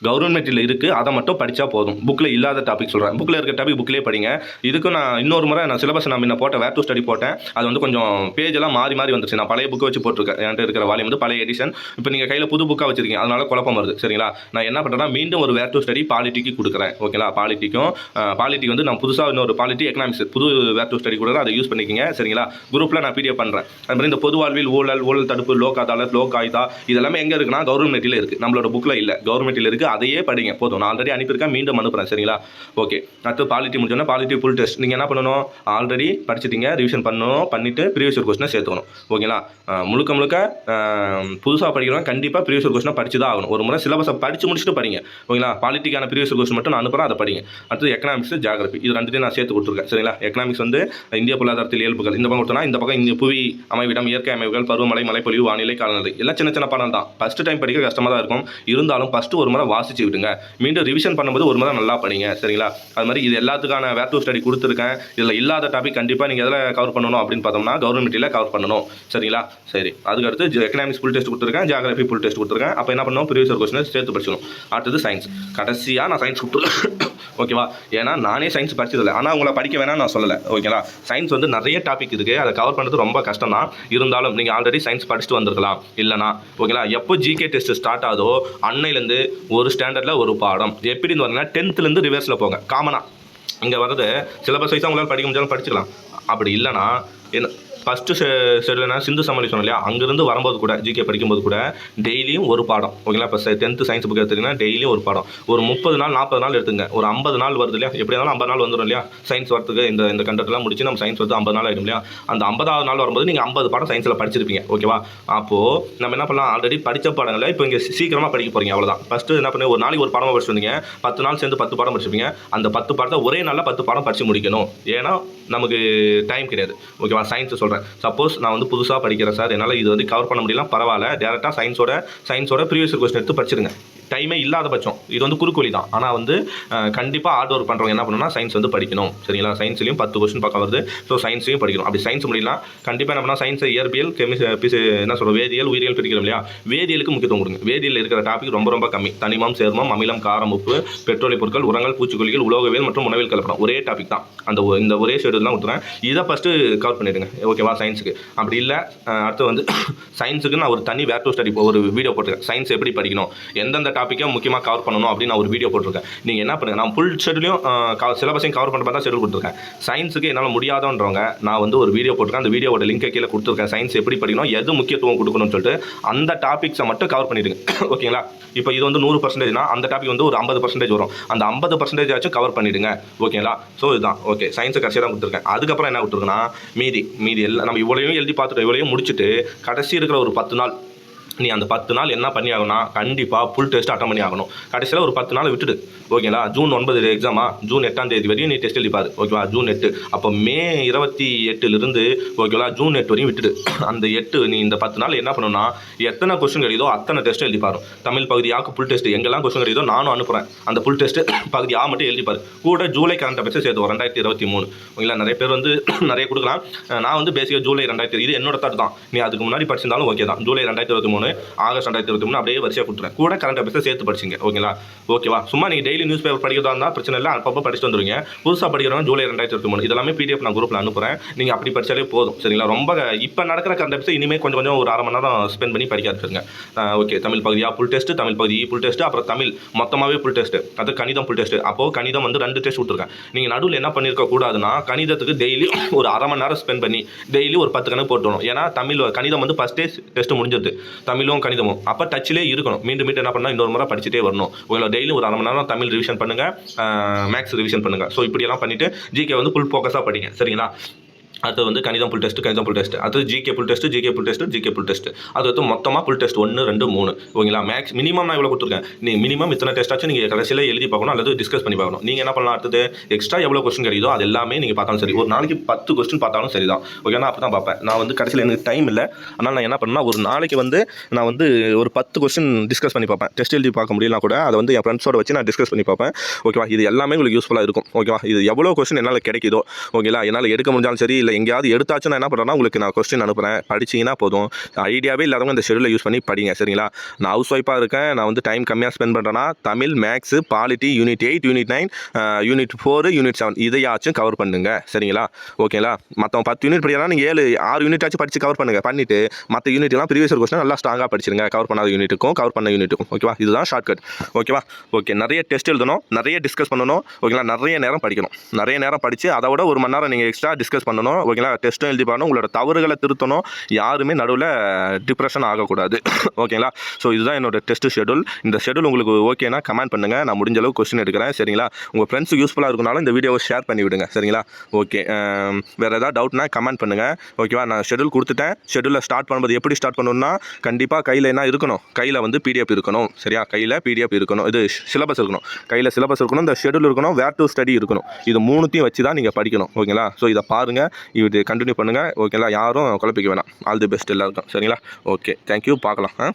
கவர்மெண்ட்டில் இருக்குது, அதை மட்டும் படித்தா போதும். புக்கில் இல்லாத டாபிக் சொல்கிறேன். புக்கில் இருக்க டாபிக் புக்கிலே படிங்க. இதுக்கும் நான் இன்னொரு முறை நான் சிலபஸ் நான் முன்ன போட்டேன், வேர் டு ஸ்டடி போட்டேன். அது வந்து கொஞ்சம் பேஜெல்லாம் மாறி வந்துருச்சு. நான் பழைய புக்கை வச்சு போட்டிருக்கேன். என்கிட்ட இருக்கிற வால்யூம் வந்து பழைய எடிஷன். இப்போ நீங்கள் கையில் புது புக்காக வச்சிருக்கீங்க, அதனால குழப்பம் வருது. சரிங்களா. நான் என்ன பண்ணுறேன்னா, மீண்டும் ஒரு வேர் டு ஸ்டடி பாலிட்டிக்கு கொடுக்குறேன். ஓகேங்களா. பாலிட்டி வந்து நான் புதுசாக இன்னொரு பாலிட்டி எக்கனாமிக்ஸ் புது வேர் டு ஸ்டடி கொடுக்குறேன். அதை யூஸ் பண்ணிக்கிங்க. சரிங்களா. குரூப்பில் நான் பிடிஎஃப் பண்ணுறேன். அது மாதிரி இந்த பொது வாழ்வில் ஊழல் தடுப்பு, லோக் அதாலத், லோக் ஆயுதா, இதெல்லாமே எங்கே இருக்குன்னா கவர்மெண்ட்டில் இருக்குது. நம்மளோட புக்கில் இல்லை, கவர்மெண்ட்டில் இருக்குது. அதையே படிங்க போதும். நான் ஆல்ரெடி அனுப்பியிருக்கேன், மீண்டும் அனுப்புகிறேன். சரிங்களா. ஓகே. அடுத்து பாலிட்டி முடிஞ்சோன்னா பாலிட்டி ஃபுல் டெஸ்ட். நீங்கள் என்ன பண்ணணும், ஆல்ரெடி படிச்சிட்டீங்க, ரிவிஷன் பண்ணணும், பண்ணிவிட்டு ப்ரீவியஸ் இயர் கொஸ்டினை சேர்த்துக்கணும். ஓகேங்களா. முழுக்க புதுசாக படிக்கிறவங்க கண்டிப்பாக ப்ரீவியஸ் இயர் கொஸ்டினை படிச்சு தான் ஆகணும். ஒரு முறை சிலபஸை படித்து முடிச்சுட்டு படிங்க. ஓகேங்களா. பாலிட்டிக்கான ப்ரீவியஸ் இயர் கொஸ்டின் மட்டும் நான் அனுப்புகிறேன், அதை படிங்க. அடுத்து எக்கனாமிக்ஸ், ஜியோகிராஃபி, இது ரெண்டுத்தையும் நான் சேர்த்து கொடுத்துருக்கேன். சரிங்களா. எக்கனாமிக்ஸ் வந்து இந்திய பொருளாதாரத்தில் இயல்புகள், இந்த பக்கம் கொடுத்தோன்னா, இந்த பக்கம் இந்திய புவி அமைவிடம், இயற்கை அமைவுகள், பருவமழை, மழைப்பொழிவு, வானிலை, காலநிலை, எல்லாம் சின்ன பாடம் தான். ஃபஸ்ட்டு டைம் படிக்க கஷ்டமாக தான் இருக்கும். இருந்தாலும் ஃபஸ்ட்டு ஒரு முறை வாசிச்சு விடுங்க. மீண்டும் ரிவிஷன் பண்ணும்போது ஒரு முறை நல்லா படிங்க. சரிங்களா. அது மாதிரி இது எல்லாத்துக்கான வேர் டு ஸ்டடி கொடுத்துருக்கேன். இதில் இல்லாத டாபிக் கண்டிப்பாக நீங்கள் எதில் கவர் பண்ணணும் அப்படின்னு பார்த்தோம்னா கவர்மெண்ட்டில் கவர் பண்ணணும். சரிங்களா. சரி. அதுக்கடுத்து எக்கனாமிக்ஸ் ஃபுல் டெஸ்ட் கொடுத்துருக்கேன், ஜியோகிராஃபி ஃபுல் டெஸ்ட் கொடுத்துருக்கேன். அப்போ என்ன பண்ணணும், ப்ரீவியஸ் இயர் கொஸ்டினை சேர்த்து படிச்சிடணும். அடுத்தது சயின்ஸ். கடைசியாக நான் சயின்ஸ் கொடுத்துருக்கேன். ஓகேவா. ஏன்னா நானே சயின்ஸ் படிச்சதில்லை, ஆனால் உங்களை படிக்க வேணாம் நான் சொல்லலை. ஓகேங்களா. சயின்ஸ் வந்து நிறைய டாபிக் இருக்குது, அதை கவர் பண்ணுறது ரொம்ப கஷ்டம் தான். இருந்தாலும் நீங்கள் ஆல்ரெடி சயின்ஸ் படிச்சுட்டு வந்திருக்கலாம். இல்லைனா ஓகேங்களா, எப்போ ஜிகே டெஸ்ட் ஸ்டார்ட் ஆகுதோ அன்னையிலேருந்து ஒரு ஸ்டாண்டர்டில் ஒரு பாடம். எப்படின்னு வரீங்கன்னா 10th ரிவர்ஸில் போங்க. காமனாக இங்கே வர்றது சிலபஸ் வைஸாக உங்களால் படிக்க முடிஞ்சாலும் படிச்சுக்கலாம். அப்படி இல்லைனா என்ன, ஃபஸ்ட்டு ஷெட்யூல்னா சிந்து சமவெளி சொன்னோம் இல்லையா, அங்கேருந்து வரும்போது கூட ஜிகே படிக்கும்போது கூட டெய்லியும் ஒரு பாடம். ஓகேங்களா. இப்போ 10th சயின்ஸ் புக் எடுத்துக்கிங்கன்னா டெய்லியும் ஒரு பாடம். ஒரு 30 நாள் 40 நாள் எடுத்துங்க. ஒரு 50 நாள் வருது இல்லையா, எப்படி இருந்தாலும் 50 நாள் வந்துடும் இல்லையா. சயின்ஸ் வரத்துக்கு இந்த கண்டென்ட்லாம் முடிச்சு நம்ம சயின்ஸ் வந்து 50 நாள் ஆகிடும் இல்லையா. அந்த 50வது நாள் வரும்போது நீங்கள் 50 பாடம் சயின்ஸில் படிச்சிருப்பீங்க. ஓகேவா. அப்போது நம்ம என்ன பண்ணலாம், ஆல்ரெடி படித்த பாடங்களை இப்போ இங்கே சீக்கிரமாக படிக்க போகிறீங்க. அவ்வளோதான். ஃபஸ்ட்டு என்ன பண்ணி ஒரு நாளைக்கு ஒரு பாடமாக படிச்சு வந்தீங்க, 10 நாள் சேர்ந்து 10 பாடம் படிச்சிருப்பீங்க. அந்த 10 பாடத்தை ஒரே நாளில் 10 பாடம் படித்து முடிக்கணும். ஏன்னா நமக்கு டைம் கிடையாது. ஓகேவா. சயின்ஸ் சொல்கிறேன். சப்போஸ் நான் வந்து புதுசாக படிக்கிறேன் சார், என்னால் இது வந்து கவர் பண்ண முடியலாம், பரவாயில்ல, டேரெக்டாக சயின்ஸோட ப்ரீவியஸ் இயர் கொஸ்டின் எடுத்து படிச்சிருங்க. டைமே இல்லாத பட்சம் இது வந்து குறுக்கோளி தான். ஆனால் வந்து கண்டிப்பாக ஹார்ட் ஒர்க் பண்ணுறவங்க என்ன பண்ணணும்னா சயின்ஸ் வந்து படிக்கணும். சரிங்களா. சயின்ஸ்லையும் 10 கொஸ்டின் பக்கம் வருது. ஸோ சயின்ஸையும் படிக்கணும். அப்படி சயின்ஸ் முடியலாம் கண்டிப்பாக என்ன பண்ணால் சயின்ஸை இயற்பியல், என்ன சொல்கிறோம், வேதியியல், உயிரியல் பிரிக்கிறோம் இல்லையா. வேதியியலுக்கு முக்கியத்துவம் கொடுங்க. வேதியியல் இருக்கிற டாபிக் ரொம்ப கம்மி. தனிமம், சேர்மம், அமிலம், காரம், உப்பு, பெட்ரோலிய பொருட்கள், உரங்கள், பூச்சிக்கொல்லிகள், உலோகவியல் மற்றும் உணவில் கலப்படம், ஒரே டாபிக் தான். இந்த ஒரே ஷெட்யூல் தான் கொடுத்துறேன். இதை ஃபஸ்ட்டு கவர் பண்ணிடுங்க. ஓகேவா. சயின்ஸுக்கு அப்படி இல்லை. அடுத்து வந்து சயின்ஸுக்கு நான் ஒரு தனி வேர் டு ஸ்டடி ஒரு வீடியோ போட்டிருக்கேன். சயின்ஸ் எப்படி படிக்கணும், எந்தெந்த டாப்பிக்கை முக்கியமாக கவர் பண்ணணும் அப்படின்னு நான் ஒரு வீடியோ போட்டிருக்கேன். நீங்கள் என்ன பண்ணுங்கள், நான் ஃபுல் ஷெட்யூலையும் சிலபஸையும் கவர் பண்ணுற தான் ஷெட்யூல் கொடுத்துருக்கேன். சயின்ஸுக்கு என்னால் முடியாதவன்றவங்க நான் வந்து ஒரு வீடியோ போட்டிருக்கேன். அந்த வீடியோட லிங்கை கீழே கொடுத்துருக்கேன். சயின்ஸ் எப்படி படிக்கணும், எது முக்கியத்துவம் கொடுக்கணும்னு சொல்லிட்டு அந்த டாபிக்ஸை மட்டும் கவர் பண்ணிடுங்க. ஓகேங்களா. இப்போ இது வந்து 100%னா அந்த டாபிக் வந்து ஒரு 50% வரும். அந்த 50% ஆச்சும் கவர் பண்ணிடுங்க. ஓகேங்களா. ஸோ இதுதான். ஓகே. சயின்ஸை கடைசியாக தான் கொடுத்துருக்கேன். அதுக்கப்புறம் என்ன கொடுத்துருக்கேன்னா மீதி எல்லாம் நம்ம இவ்வளையும் எழுதி பார்த்துட்டு இவ்வளையும் முடிச்சுட்டு கடைசி இருக்கிற ஒரு 10 நாள் நீ அந்த 10 நாள் என்ன பண்ணி ஆகணும்னா கண்டிப்பாக ஃபுல் டெஸ்ட் அட்டன் பண்ணி ஆகணும். கடைசியில் ஒரு 10 நாள் விட்டுடு. ஓகேங்களா. June 9 எக்ஸாமா, June 8 வரையும் நீ டெஸ்ட் எழுதிப்பாரு. ஓகேவா. June 8 அப்போ May 28 ஓகேவா June 8 வரையும் விட்டுடு. அந்த 8 நீ இந்த 10 நாள் என்ன பண்ணணும்னா எத்தனை கொஸ்டின் கிடையாதோ அத்தனை டெஸ்ட் எழுதிப்பாரு. தமிழ் பகுதி ஆக்கு ஃபுல் டெஸ்ட் எங்கெல்லாம் கொஸ்டின் கிடையாதோ நானும் அனுப்புகிறேன். அந்த ஃபுல் டெஸ்ட் பகுதி ஆ மட்டும் எழுதிப்பாரு. கூட ஜூலை கரண்ட் அஃபேர்ஸ் சேர்த்து 2023. ஓகேங்களா. நிறைய பேர் வந்து நிறைய கொடுக்கலாம். நான் வந்து பேசிக்காக ஜூலை 2020 இது என்னோட தாட் தான். நீ அதுக்கு முன்னாடி படிச்சிருந்தாலும் ஓகே தான். ஜூலை 2023 ஆகஸ்ட் 2023 அப்படியே வரிசையாக கொடுத்துறேன். கூட கரண்ட் அஃபேர்ஸை சேர்த்து படிச்சிங்க. ஓகேவா? சும்மா நீங்கள் டெய்லி நியூஸ் பேப்பர் படிக்கிறதா இருந்தால் பிரச்சனை இல்லை, அப்பப்போ படிச்சுட்டு வந்துருங்க. புதுசாக படிக்கிறவங்க ஜூலை 2023 இதெல்லாமே பிடிஎஃப் நான் குரூப்பில் அனுப்புகிறேன். நீங்கள் அப்படி படித்தாலே போதும். சரிங்களா? ரொம்ப இப்போ நடக்கிற கரண்ட் அஃபேர்ஸ் இனிமேல் கொஞ்சம் ஒரு 1/2 மணி நேரம் ஸ்பெண்ட் பண்ணி படிக்க ஆரம்பிச்சிருங்க. ஓகே, தமிழ் பகுதியாக ஃபுல் டெஸ்ட், தமிழ் பகுதி ஃபுல் டெஸ்ட், அப்புறம் தமிழ் மொத்தமாகவே ஃபுல் டெஸ்ட், அது கணிதம் ஃபுல் டெஸ்ட். அப்போது கணிதம் வந்து 2 டெஸ்ட் விட்டுருக்கேன். நீங்கள் நடுவில் என்ன பண்ணியிருக்க கூடாதுன்னா, கணிதத்துக்கு டெய்லி ஒரு 1/2 மணி நேரம் ஸ்பெண்ட் பண்ணி டெய்லி ஒரு 10 கணக்கு போட்டுணும். ஏன்னா கணிதம் வந்து ஃபஸ்ட் டெஸ்ட் முடிஞ்சிருது, தமிழும் கணிதமும். அப்போ டச்சிலே இருக்கணும். மீண்டும் என்ன பண்ணால் இன்னொரு முறை படிச்சுட்டே வரணும். உங்களை டெய்லி ஒரு 1/2 மணி நேரம் தமிழ் ரிவிஷன் பண்ணுங்கள், மேக்ஸ் ரிவிஷன் பண்ணுங்கள். ஸோ இப்படியெல்லாம் பண்ணிவிட்டு ஜிகே வந்து ஃபுல் ஃபோக்கஸாக படிங்க. சரிங்களா? அது வந்து கணிதம் ஃபுல் டெஸ்ட், அது ஜிகே ஃபுல் டெஸ்ட், அது வந்து மொத்தமாக ஃபுல் டெஸ்ட் 1, 2, 3. ஓகேங்களா? மேக்ஸ் மினிமம் நான் இவ்வளோ கொடுத்துருக்கேன். மினிமம் இத்தனை டெஸ்ட்டாச்சும் நீங்கள் கடைசியில் எழுதி பார்க்கணும் அல்லது டிஸ்கஸ் பண்ணி பார்க்கணும். நீங்கள் என்ன பண்ணலாம், அடுத்தது எக்ஸ்ட்ரா எவ்வளோ கொஸ்டின் கிடைக்குதோ அது எல்லாமே நீங்கள் பார்த்தாலும் சரி. ஒரு நாளைக்கு 10 கொஸ்டின் பார்த்தாலும் சரி தான். ஓகேனா? அப்போ தான் பார்ப்பேன். நான் வந்து கடைசியில் எனக்கு டைம் இல்லை, அதனால் நான் என்ன பண்ணேன்னா ஒரு நாளைக்கு வந்து நான் வந்து ஒரு 10 கொஸ்டின் டிஸ்கஸ் பண்ணி பார்ப்பேன். டெஸ்ட் எழுதி பார்க்க முடியலனா கூட அதை வந்து என் ஃப்ரெண்ட்ஸோட வச்சு நான் டிஸ்கஸ் பண்ணி பார்ப்பேன். ஓகேவா? இது எல்லாமே உங்களுக்கு யூஸ்ஃபுல்லாக இருக்கும். ஓகேவா? இது எவ்வளோ கொஸ்டின் என்னால் கிடைக்குதோ, ஓகேங்களா, என்னால் எடுக்க முடிஞ்சாலும் சரி, இல்லை எங்கேயாவது எடுத்தாச்சும் நான் என்ன பண்ணுறேன்னா உங்களுக்கு நான் கொஸ்டின் அனுப்புகிறேன், படிச்சிங்கன்னா போதும். ஐடியாவே இல்லாதவங்க இந்த ஷெடியூலை யூஸ் பண்ணி படிங்க. சரிங்களா? நான் ஹவுஸ் ஒய்ஃபாக இருக்கேன், நான் வந்து டைம் கம்மியாக ஸ்பெண்ட் பண்ணுறேன்னா Tamil, maths, polity, unit 8, unit 9, unit 4, unit 7 இதையாச்சும் கவர் பண்ணுங்க. சரிங்களா? ஓகேங்களா? மற்றவங்க 10 யூனிட் படிக்கிறா நீங்கள் 6 யூனிட் ஆச்சு படித்து கவர் பண்ணுங்கள். பண்ணிவிட்டு மற்ற யூனிட்லாம் ப்ரீவியஸ் கொஸ்டின் நல்லா ஸ்ட்ராங்காக படிச்சிருங்க. கவர் பண்ணாத யூனிட்டுக்கும் கவர் பண்ண யூனிட்டுக்கும். ஓகேவா? இதுதான் ஷார்ட்கட். ஓகேவா? ஓகே, நிறைய டெஸ்ட் எழுதணும், நிறைய டிஸ்கஸ் பண்ணணும். ஓகேங்களா? நிறைய நேரம் படிக்கணும். நிறைய நேரம் படித்து அதை விட 1 மணி நேரம் நீங்கள் எக்ஸ்ட்ரா டிஸ்கஸ் பண்ணணும். ஓகேங்களா? டெஸ்ட்டும் எழுதி பண்ணணும். உங்களோட தவறுகளை திருத்தணும். யாருமே நடுவில் டிப்ரெஷன் ஆகக்கூடாது. ஓகேங்களா? ஸோ இதுதான் என்னோட டெஸ்ட் ஷெடியூல். இந்த ஷெடியூல் உங்களுக்கு ஓகேனா கமெண்ட் பண்ணுங்கள். நான் முடிஞ்ச அளவுக்கு கொஸ்டின் எடுக்கிறேன். சரிங்களா? உங்கள் ஃப்ரெண்ட்ஸுக்கு யூஸ்ஃபுல்லாக இருக்கனாலும் இந்த வீடியோவை ஷேர் பண்ணி விடுங்க. சரிங்களா? ஓகே, வேறு ஏதாவது டவுட்னா கமெண்ட் பண்ணுங்கள். ஓகேவா? நான் ஷெடியூல் கொடுத்துட்டேன். ஷெடியூலில் ஸ்டார்ட் பண்ணும்போது எப்படி ஸ்டார்ட் பண்ணணும்னா, கண்டிப்பாக கையில் என்ன இருக்கணும், கையில் வந்து பிடிஎஃப் இருக்கணும். சரியா? கையில் பிடிஎஃப் இருக்கணும், இது சிலபஸ் இருக்கணும், கையில் சிலபஸ் இருக்கணும், இந்த ஷெடியூல் இருக்கணும், வேர் டு ஸ்டடி இருக்கணும். இது 3த்தையும் வச்சு தான் நீங்கள் படிக்கணும். ஓகேங்களா? ஸோ இதை பாருங்கள், இது கண்டினியூ பண்ணுங்கள். ஓகேங்களா? யாரும் குழப்பிக்க வேணாம். ஆல் தி பெஸ்ட் எல்லாருக்கும். சரிங்களா? Okay, thank you. பார்க்கலாம்.